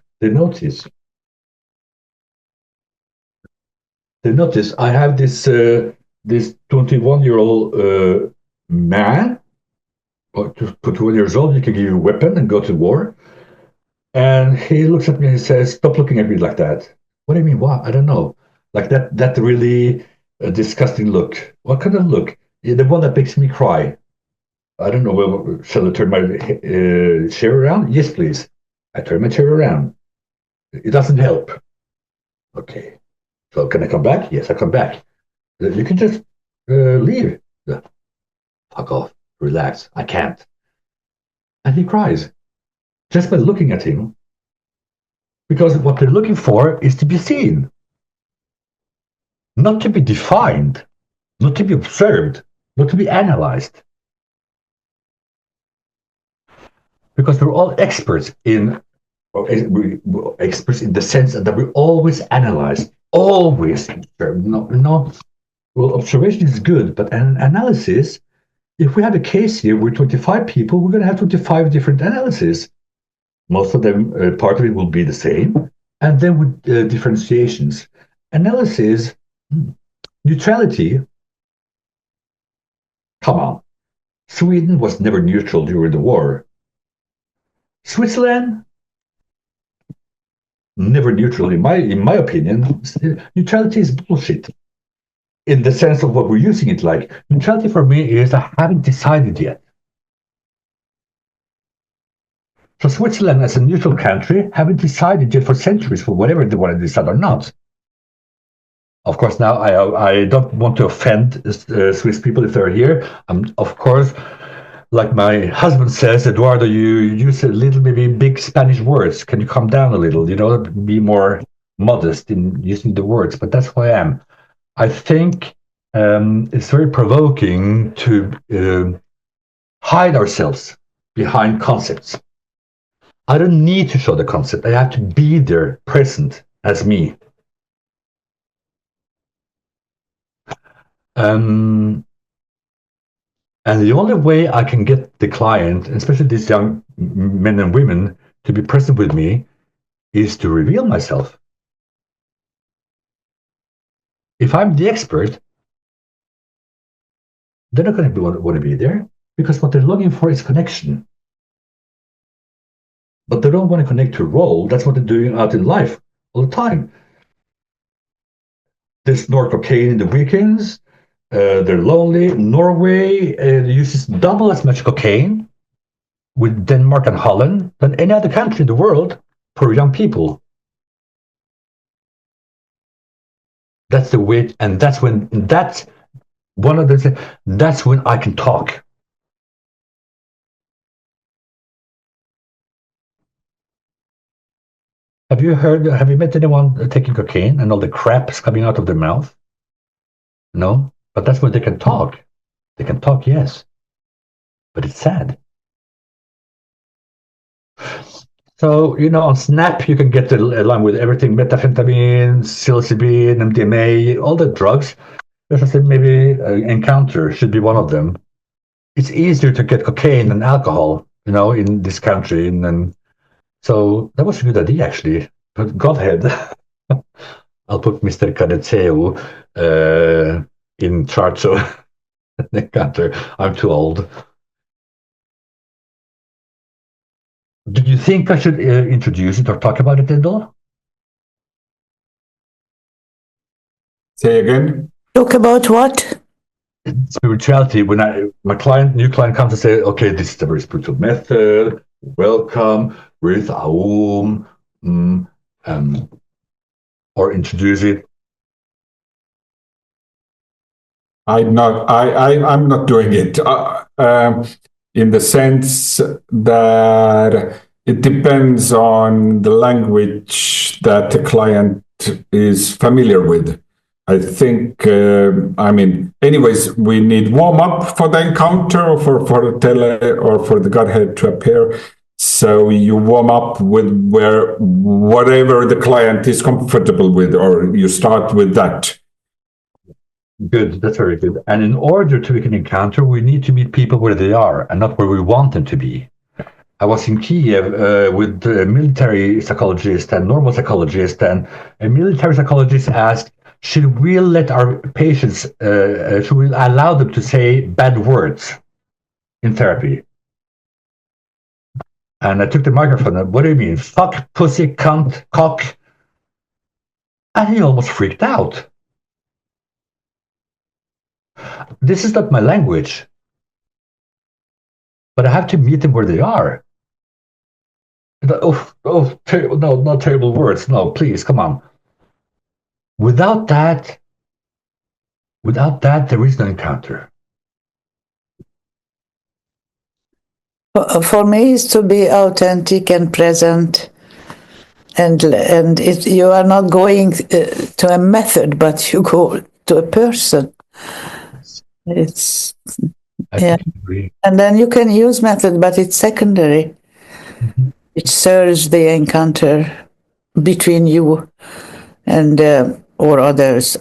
I have this 21-year-old man, or 21 years old. You can give him a weapon and go to war. And he looks at me and he says, "Stop looking at me like that." What do you mean? What? I don't know. Like that really disgusting look. What kind of look? The one that makes me cry. I don't know. Well, shall I turn my chair around? Yes, please. I turn my chair around. It doesn't help. Okay. So can I come back? Yes, I come back. You can just leave. Fuck off. Relax. I can't. And he cries. Just by looking at him. Because what they're looking for is to be seen. Not to be defined. Not to be observed. Not to be analyzed. Because we're all experts in the sense that we always analyze, always observe. Well, observation is good, but an analysis, if we have a case here with 25 people, we're going to have 25 different analyses. Most of them, part of it will be the same, and then with differentiations. Analysis, neutrality, come on. Sweden was never neutral during the war. Switzerland, never neutral in my opinion. Neutrality is bullshit. In the sense of what we're using it like. Neutrality for me is I haven't decided yet. So Switzerland as a neutral country haven't decided yet for centuries for whatever they want to decide or not. Of course, now I don't want to offend Swiss people if they're here. Of course, like my husband says, Eduardo, you use a little, maybe big Spanish words. Can you calm down a little? Be more modest in using the words. But that's who I am. I think it's very provoking to hide ourselves behind concepts. I don't need to show the concept. I have to be there, present as me. And the only way I can get the client, especially these young men and women, to be present with me is to reveal myself. If I'm the expert, they're not going to want to be there because what they're looking for is connection. But they don't want to connect to a role. That's what they're doing out in life all the time. They snort cocaine in the weekends. they're lonely. Norway uses double as much cocaine with Denmark and Holland than any other country in the world for young people. That's the way, and that's when that's one of the. That's when I can talk. Have you met anyone taking cocaine and all the crap is coming out of their mouth? No, but that's when they can talk. They can talk, yes, but it's sad. So, on Snap, you can get along with everything, methamphetamine, psilocybin, MDMA, all the drugs. As I said, maybe Encounter should be one of them. It's easier to get cocaine than alcohol, in this country. And so that was a good idea, actually. But Godhead, I'll put Mr. Cadeteo in charge of Encounter. I'm too old. Did you think I should introduce it or talk about it, Endel? Say again? Talk about what? Spirituality. When my new client comes and say, okay, this is a very spiritual method, welcome, with Aum, or introduce it. I'm not doing it. In the sense that it depends on the language that the client is familiar with. I think, anyways, we need warm up for the encounter or for the tele or for the Godhead to appear. So you warm up with whatever the client is comfortable with, or you start with that. Good, that's very good. And in order to make an encounter, we need to meet people where they are and not where we want them to be. I was in Kiev with a military psychologist and normal psychologist, and a military psychologist asked, should we let our patients, should we allow them to say bad words in therapy? And I took the microphone and, what do you mean? Fuck, pussy, cunt, cock. And he almost freaked out. This is not my language, but I have to meet them where they are. Terrible, no, not terrible words. No, please, come on. Without that, there is no encounter. For me, it's to be authentic and present, and you are not going to a method, but you go to a person. It's I agree. And then you can use method, but it's secondary. Mm-hmm. It serves the encounter between you and or others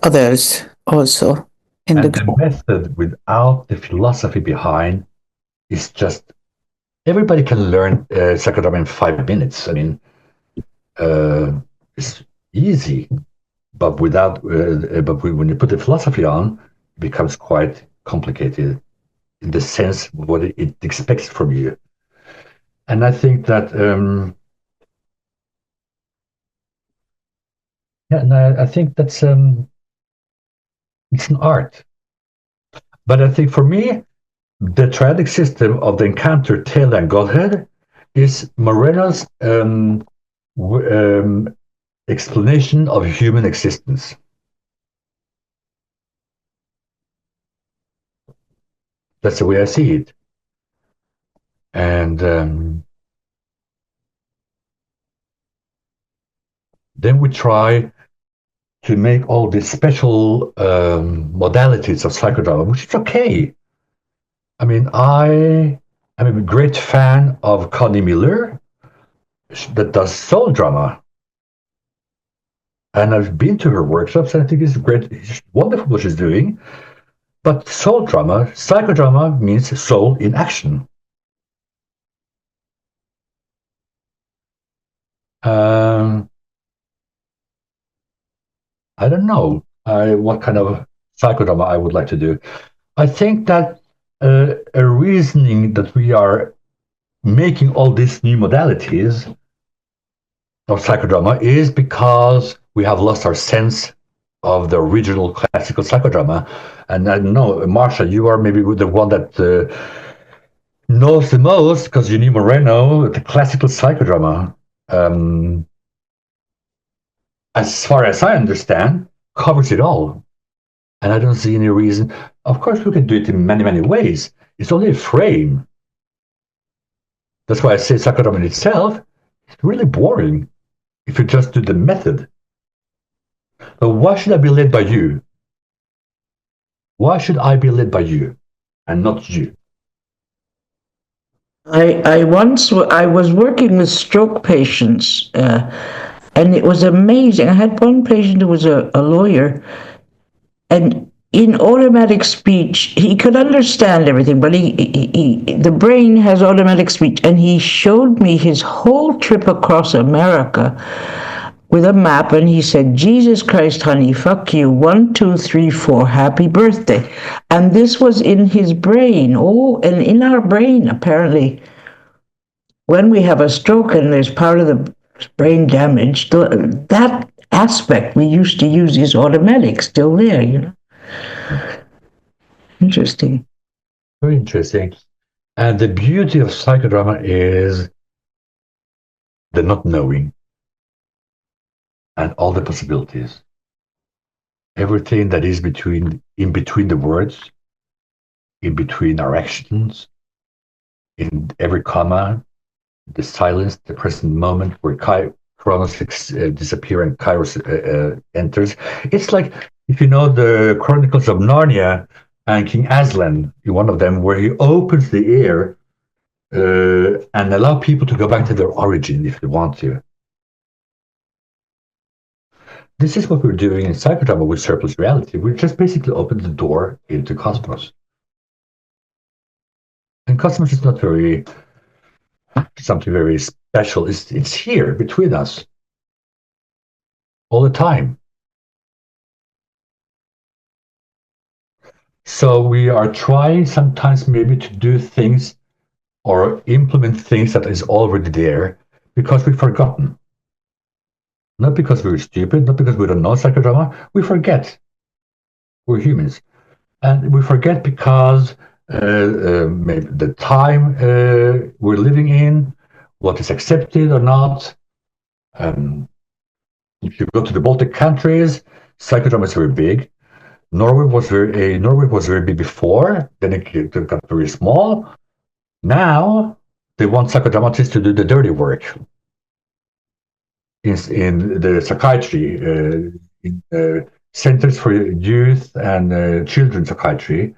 also in the method without the philosophy behind is just everybody can learn Psychodrama in 5 minutes. I mean, it's easy, but without when you put the philosophy on, it becomes quite complicated in the sense of what it expects from you. And I think that I think that's it's an art. But I think for me, the triadic system of the encounter, tail, and Godhead is Moreno's explanation of human existence. That's the way I see it. And then we try to make all these special modalities of psychodrama, which is okay. I mean, I am a great fan of Connie Miller that does soul drama. And I've been to her workshops, and I think it's great. It's wonderful what she's doing. But soul drama, psychodrama means soul in action. I don't know what kind of psychodrama I would like to do. I think that a reasoning that we are making all these new modalities of psychodrama is because we have lost our sense of the original classical psychodrama. And I know, Marsha, you are maybe the one that knows the most, because you knew Moreno, the classical psychodrama. As far as I understand, covers it all. And I don't see any reason. Of course, we can do it in many, many ways. It's only a frame. That's why I say psychodrama in itself is really boring if you just do the method. But why should I be led by you? Why should I be led by you and not you? I was working with stroke patients, and it was amazing. I had one patient who was a lawyer, and in automatic speech, he could understand everything, but the brain has automatic speech, and he showed me his whole trip across America with a map, and he said, "Jesus Christ, honey, fuck you, 1, 2, 3, 4, happy birthday." And this was in his brain. Oh, and in our brain, apparently, when we have a stroke and there's part of the brain damage, that aspect we used to use is automatic, still there, you know. Interesting. Very interesting. And the beauty of psychodrama is the not knowing and all the possibilities. Everything that is in between the words, in between our actions, in every comma, the silence, the present moment where Chronos disappears and Kairos enters. It's like, if you know the Chronicles of Narnia and King Aslan, one of them, where he opens the air and allow people to go back to their origin if they want to. This is what we're doing in psychodrama with surplus reality. We're just basically opening the door into cosmos. And cosmos is not something very special. It's here between us all the time. So we are trying sometimes maybe to do things or implement things that is already there because we've forgotten. Not because we're stupid, not because we don't know psychodrama. We forget. We're humans. And we forget because maybe the time we're living in, what is accepted or not. If you go to the Baltic countries, psychodrama is very big. Norway was very big before, then it got very small. Now they want psychodramatists to do the dirty work in the psychiatry, in centers for youth and children's psychiatry,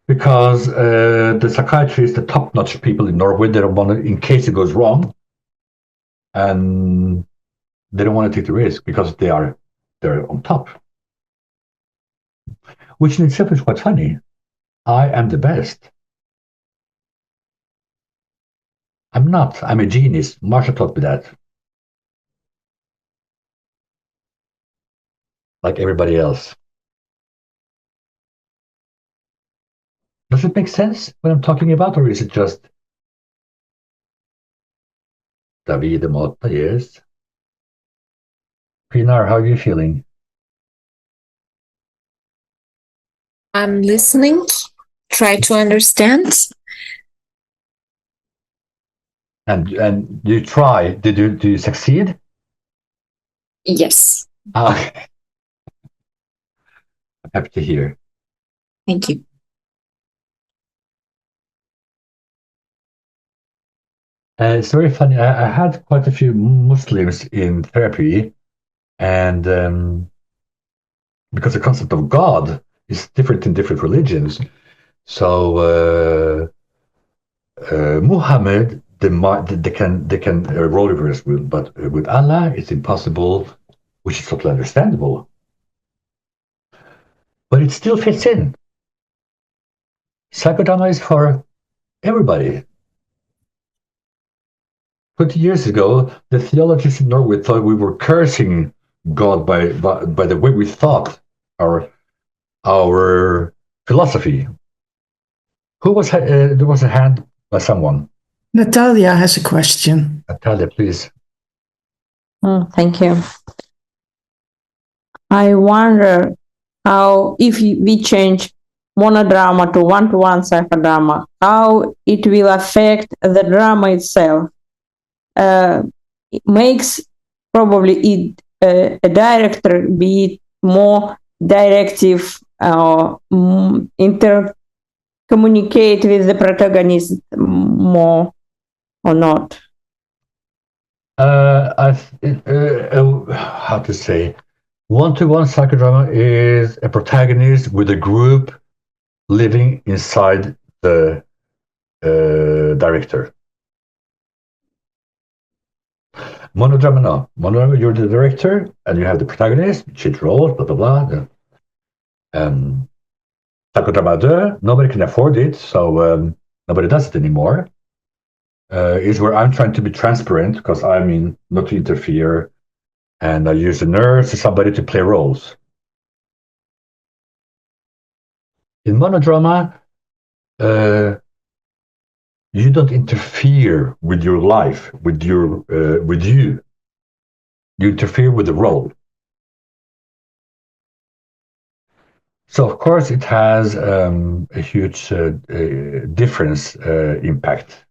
because the psychiatry is the top-notch people in Norway. They don't want to, in case it goes wrong, and they don't want to take the risk because they're on top. Which in itself is quite funny. I am the best. I'm not. I'm a genius. Marsha taught me that. Like everybody else. Does it make sense what I'm talking about, or is it just David Motta? Yes. Pinar, how are you feeling? I'm listening, try to understand. And you try. Do you succeed? Yes. Okay. I'm happy to hear. Thank you. It's very funny. I had quite a few Muslims in therapy, and because the concept of God is different in different religions. So Muhammad, they can role reverse with, but with Allah, it's impossible, which is totally understandable. But it still fits in. Psychodrama is for everybody. 20 years ago, the theologians in Norway thought we were cursing God by the way we thought our philosophy. There was a hand by someone. Natalia has a question. Natalia, please. Thank you. I wonder how, if we change monodrama to one-to-one psychodrama, how it will affect the drama itself. It makes probably it a director be more directive, communicate with the protagonist more or not. How to say, one-to-one psychodrama is a protagonist with a group living inside the director. Monodrama, no. Monodrama, you're the director and you have the protagonist, change roles, blah, blah, blah. Psychodrama, nobody can afford it, so nobody does it anymore. Is where I'm trying to be transparent, because I mean, not to interfere, and I use a nurse or somebody to play roles. In monodrama, you don't interfere with your life, with you. You interfere with the role. So of course it has a huge difference impact.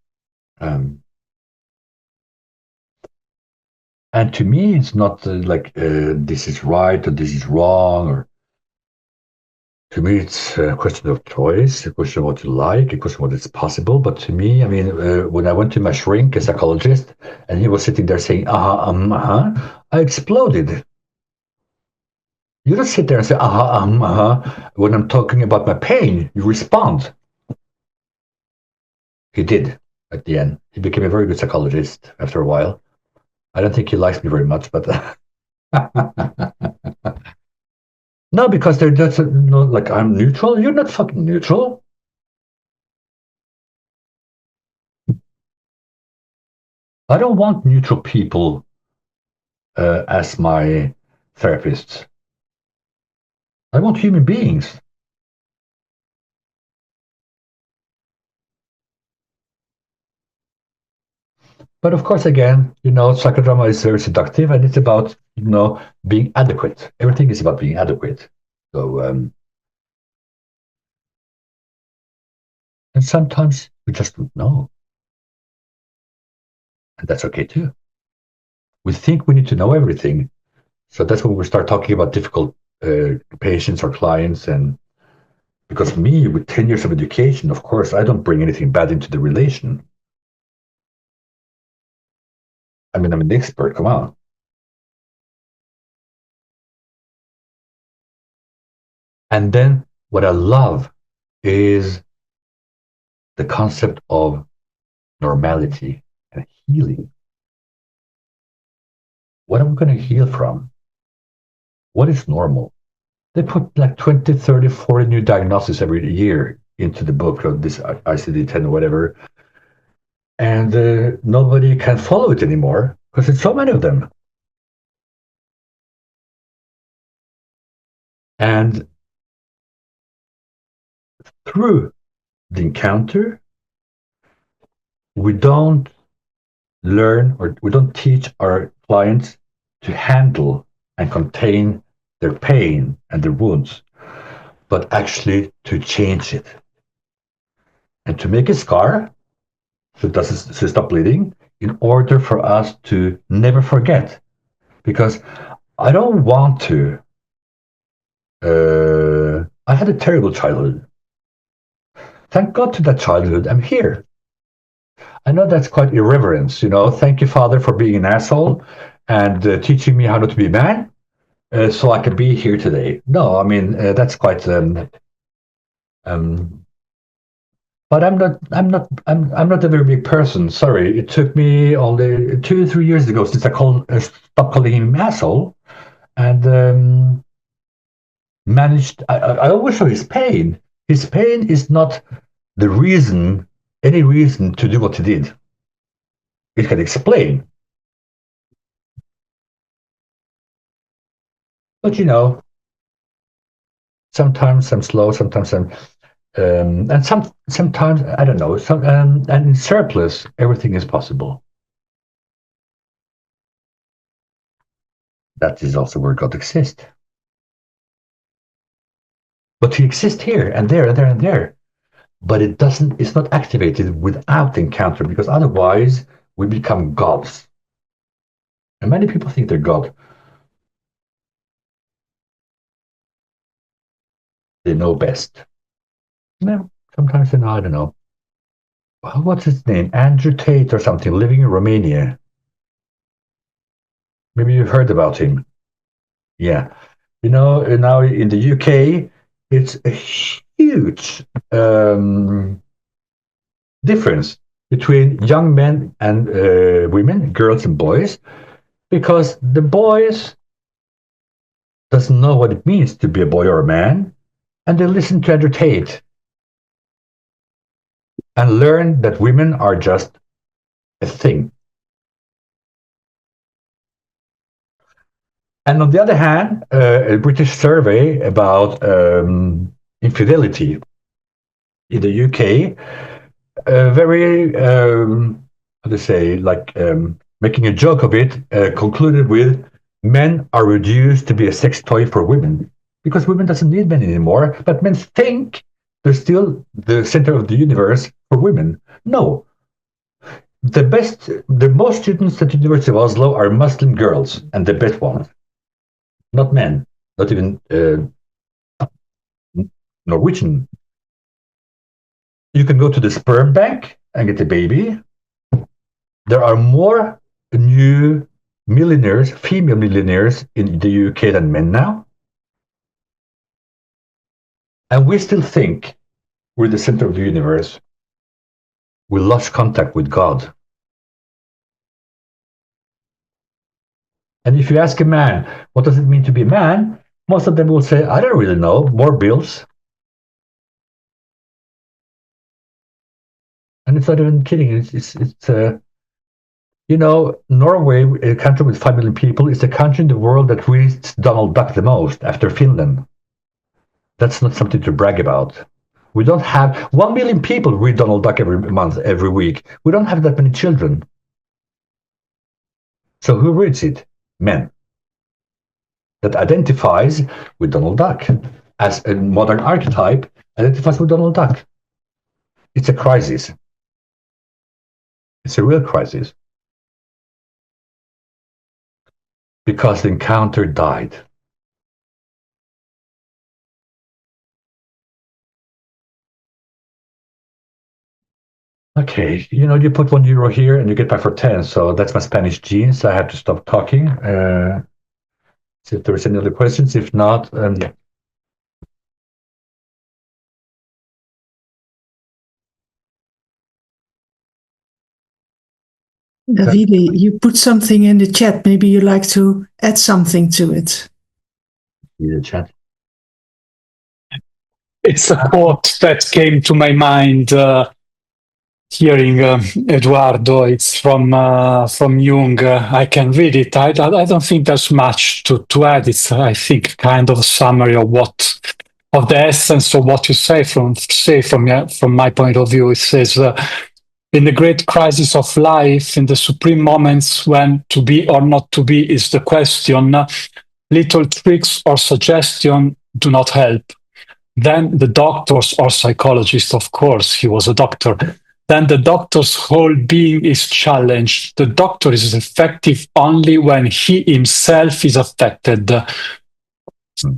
And to me, it's not like this is right or this is wrong. Or to me, it's a question of choice, a question of what you like, a question of what is possible. But to me, I mean, when I went to my shrink, a psychologist, and he was sitting there saying, I exploded. You don't sit there and say, when I'm talking about my pain, you respond. He did at the end. He became a very good psychologist after a while. I don't think he likes me very much, but no, because they're just like I'm neutral. You're not fucking neutral. I don't want neutral people as my therapists. I want human beings. But of course, again, psychodrama is very seductive, and it's about, being adequate. Everything is about being adequate. So, and sometimes we just don't know. And that's okay too. We think we need to know everything. So that's when we start talking about difficult patients or clients. And because me, with 10 years of education, of course, I don't bring anything bad into the relation. I mean, I'm an expert, come on. And then what I love is the concept of normality and healing. What am I going to heal from? What is normal? They put like 20, 30, 40 new diagnoses every year into the book of this ICD-10 or whatever. And nobody can follow it anymore because there's so many of them. And through the encounter, we don't learn or we don't teach our clients to handle and contain their pain and their wounds, but actually to change it and to make a scar so it doesn't stop bleeding, in order for us to never forget. Because I don't want to. I had a terrible childhood. Thank God to that childhood, I'm here. I know that's quite irreverence, Thank you, Father, for being an asshole and teaching me how not to be a man, so I could be here today. No, I mean that's quite. But I'm not a very big person. Sorry, it took me only 2 or 3 years ago since I stopped calling him asshole, and managed. I always show his pain. His pain is not the reason, any reason to do what he did. It can explain. But sometimes I'm slow, sometimes I'm, and sometimes I don't know. And in surplus, everything is possible. That is also where God exists. But he exists here and there and there and there. But it's not activated without encounter, because otherwise we become gods. And many people think they're God. They know best. No, sometimes they know, I don't know. What's his name? Andrew Tate or something, living in Romania. Maybe you've heard about him. Yeah. You know, now in the UK, it's a huge difference between young men and women, girls and boys, because the boys doesn't know what it means to be a boy or a man, and they listen to Andrew Tate and learn that women are just a thing. And on the other hand, a British survey about infidelity in the UK, very, how to say, like making a joke of it, concluded with, men are reduced to be a sex toy for women, because women doesn't need men anymore, but men think they're still the center of the universe for women. No. The most students at the University of Oslo are Muslim girls, and the best ones. Not men, not even Norwegian. You can go to the sperm bank and get a baby. There are more new millionaires, female millionaires in the UK than men now. And we still think we're the center of the universe. We lost contact with God. And if you ask a man, what does it mean to be a man? Most of them will say, I don't really know, more bills. And it's not even kidding. It's you know, Norway, a country with 5 million people, is the country in the world that reads Donald Duck the most after Finland. That's not something to brag about. We don't have 1 million people read Donald Duck every month, every week. We don't have that many children. So who reads it? Men. That identifies with Donald Duck. As a modern archetype, identifies with Donald Duck. It's a crisis. It's a real crisis. Because the encounter died. Okay, you know, you put €1 here and you get back for 10, so that's my Spanish gene, so I have to stop talking. See if there's any other questions. If not, yeah. Davide, you put something in the chat. Maybe you like to add something to it. In the chat. It's a quote that came to my mind hearing Eduardo. It's from Jung. I can read it. I don't think there's much to add. It's, I think, kind of a summary of the essence of what you say from my point of view. It says, in the great crisis of life, in the supreme moments when to be or not to be is the question, little tricks or suggestion do not help. Then the doctors or psychologists, of course, he was a doctor, then the doctor's whole being is challenged. The doctor is effective only when he himself is affected.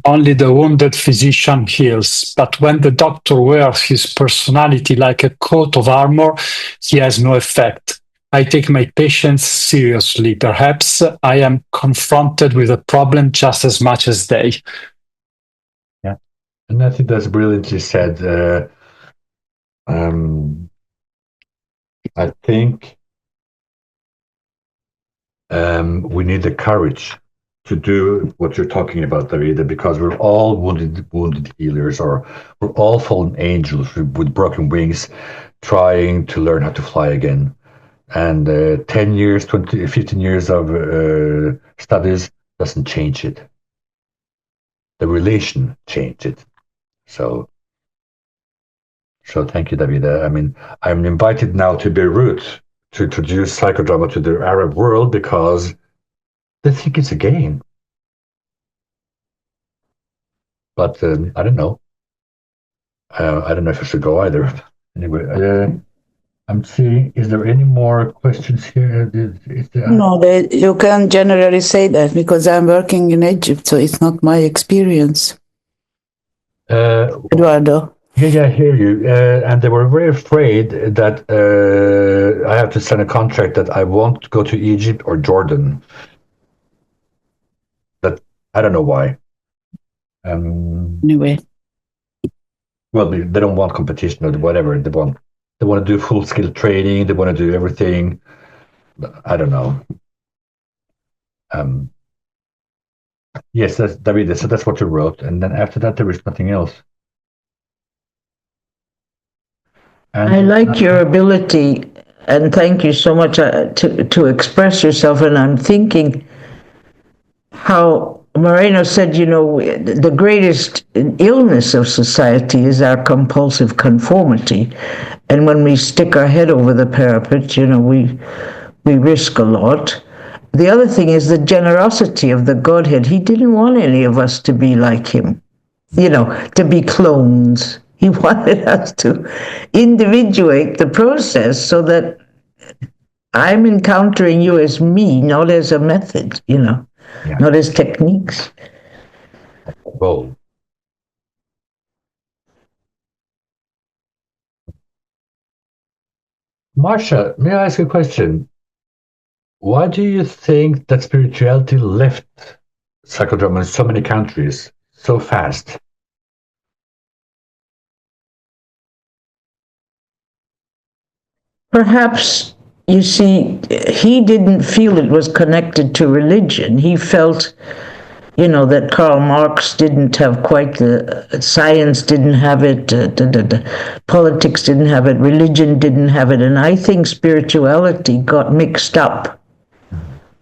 Only the wounded physician heals. But when the doctor wears his personality like a coat of armor, he has no effect. I take my patients seriously. Perhaps I am confronted with a problem just as much as they. Yeah, and I think that's brilliantly said. I think we need the courage to do what you're talking about, Davide, because we're all wounded healers, or we're all fallen angels with broken wings trying to learn how to fly again. And 10 years, 20, 15 years of studies doesn't change it. The relation changed it. So thank you, Davide. I mean, I'm invited now to Beirut to introduce psychodrama to the Arab world because they think it's a game. But I don't know. I don't know if I should go either. Anyway, I'm seeing, is there any more questions here? No, you can generally say that because I'm working in Egypt, so it's not my experience. Eduardo. Yeah, I hear you. And they were very afraid that I have to sign a contract that I won't go to Egypt or Jordan. That I don't know why. Anyway. Well, they don't want competition or whatever. They want to do full skill training. They want to do everything. I don't know. Yes, that's David. So that's what you wrote, and then after that there is nothing else. And I like your ability, and thank you so much to express yourself. And I'm thinking how Moreno said, the greatest illness of society is our compulsive conformity. And when we stick our head over the parapet, we risk a lot. The other thing is the generosity of the Godhead. He didn't want any of us to be like him, to be clones. He wanted us to individuate the process so that I'm encountering you as me, not as a method, not as techniques. Well, Marcia, may I ask you a question? Why do you think that spirituality left psychodrama in so many countries so fast? Perhaps, you see, he didn't feel it was connected to religion. He felt, that Karl Marx didn't have quite science didn't have it, politics didn't have it, religion didn't have it. And I think spirituality got mixed up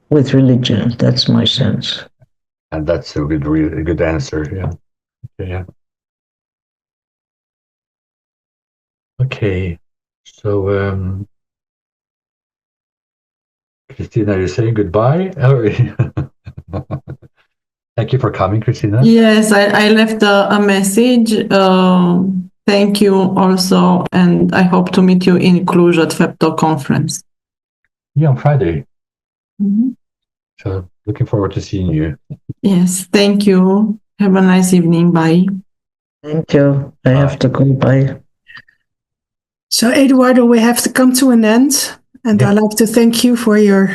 with religion. That's my sense. And that's a good answer. Yeah. Yeah. Okay. So, Christina, you're saying goodbye? Thank you for coming, Christina. Yes, I left a message. Thank you also, and I hope to meet you in Cluj at FEPTO conference. Yeah, on Friday. Mm-hmm. So looking forward to seeing you. Yes, thank you. Have a nice evening. Bye. Thank you. I have to go. Bye. So, Eduardo, we have to come to an end, and I'd like to thank you for your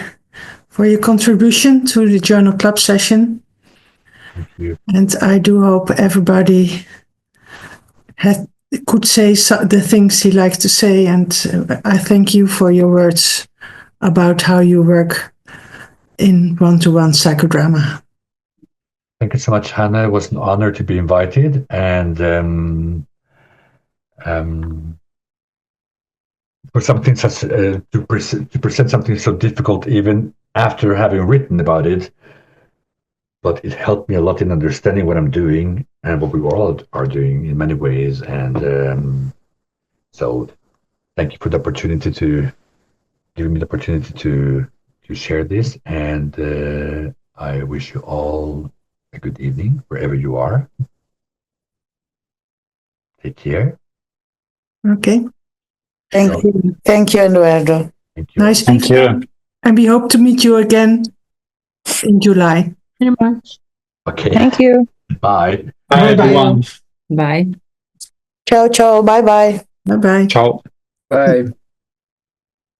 contribution to the Journal Club session. Thank you. And I do hope everybody could say the things he liked to say, and I thank you for your words about how you work in one-to-one psychodrama. Thank you so much, Hannah. It was an honor to be invited, and for something such to present something so difficult, even after having written about it. But it helped me a lot in understanding what I'm doing and what we all are doing in many ways. And so, thank you for the opportunity to give me the opportunity to share this. And I wish you all a good evening wherever you are. Take care. Okay. Thank you. Thank you, Eduardo. Thank you. Nice Thank evening. you. And we hope to meet you again in July. Very much. Okay. Thank you. Bye. Bye, everyone. Bye. Ciao, ciao. Bye-bye. Bye-bye. Ciao. Bye.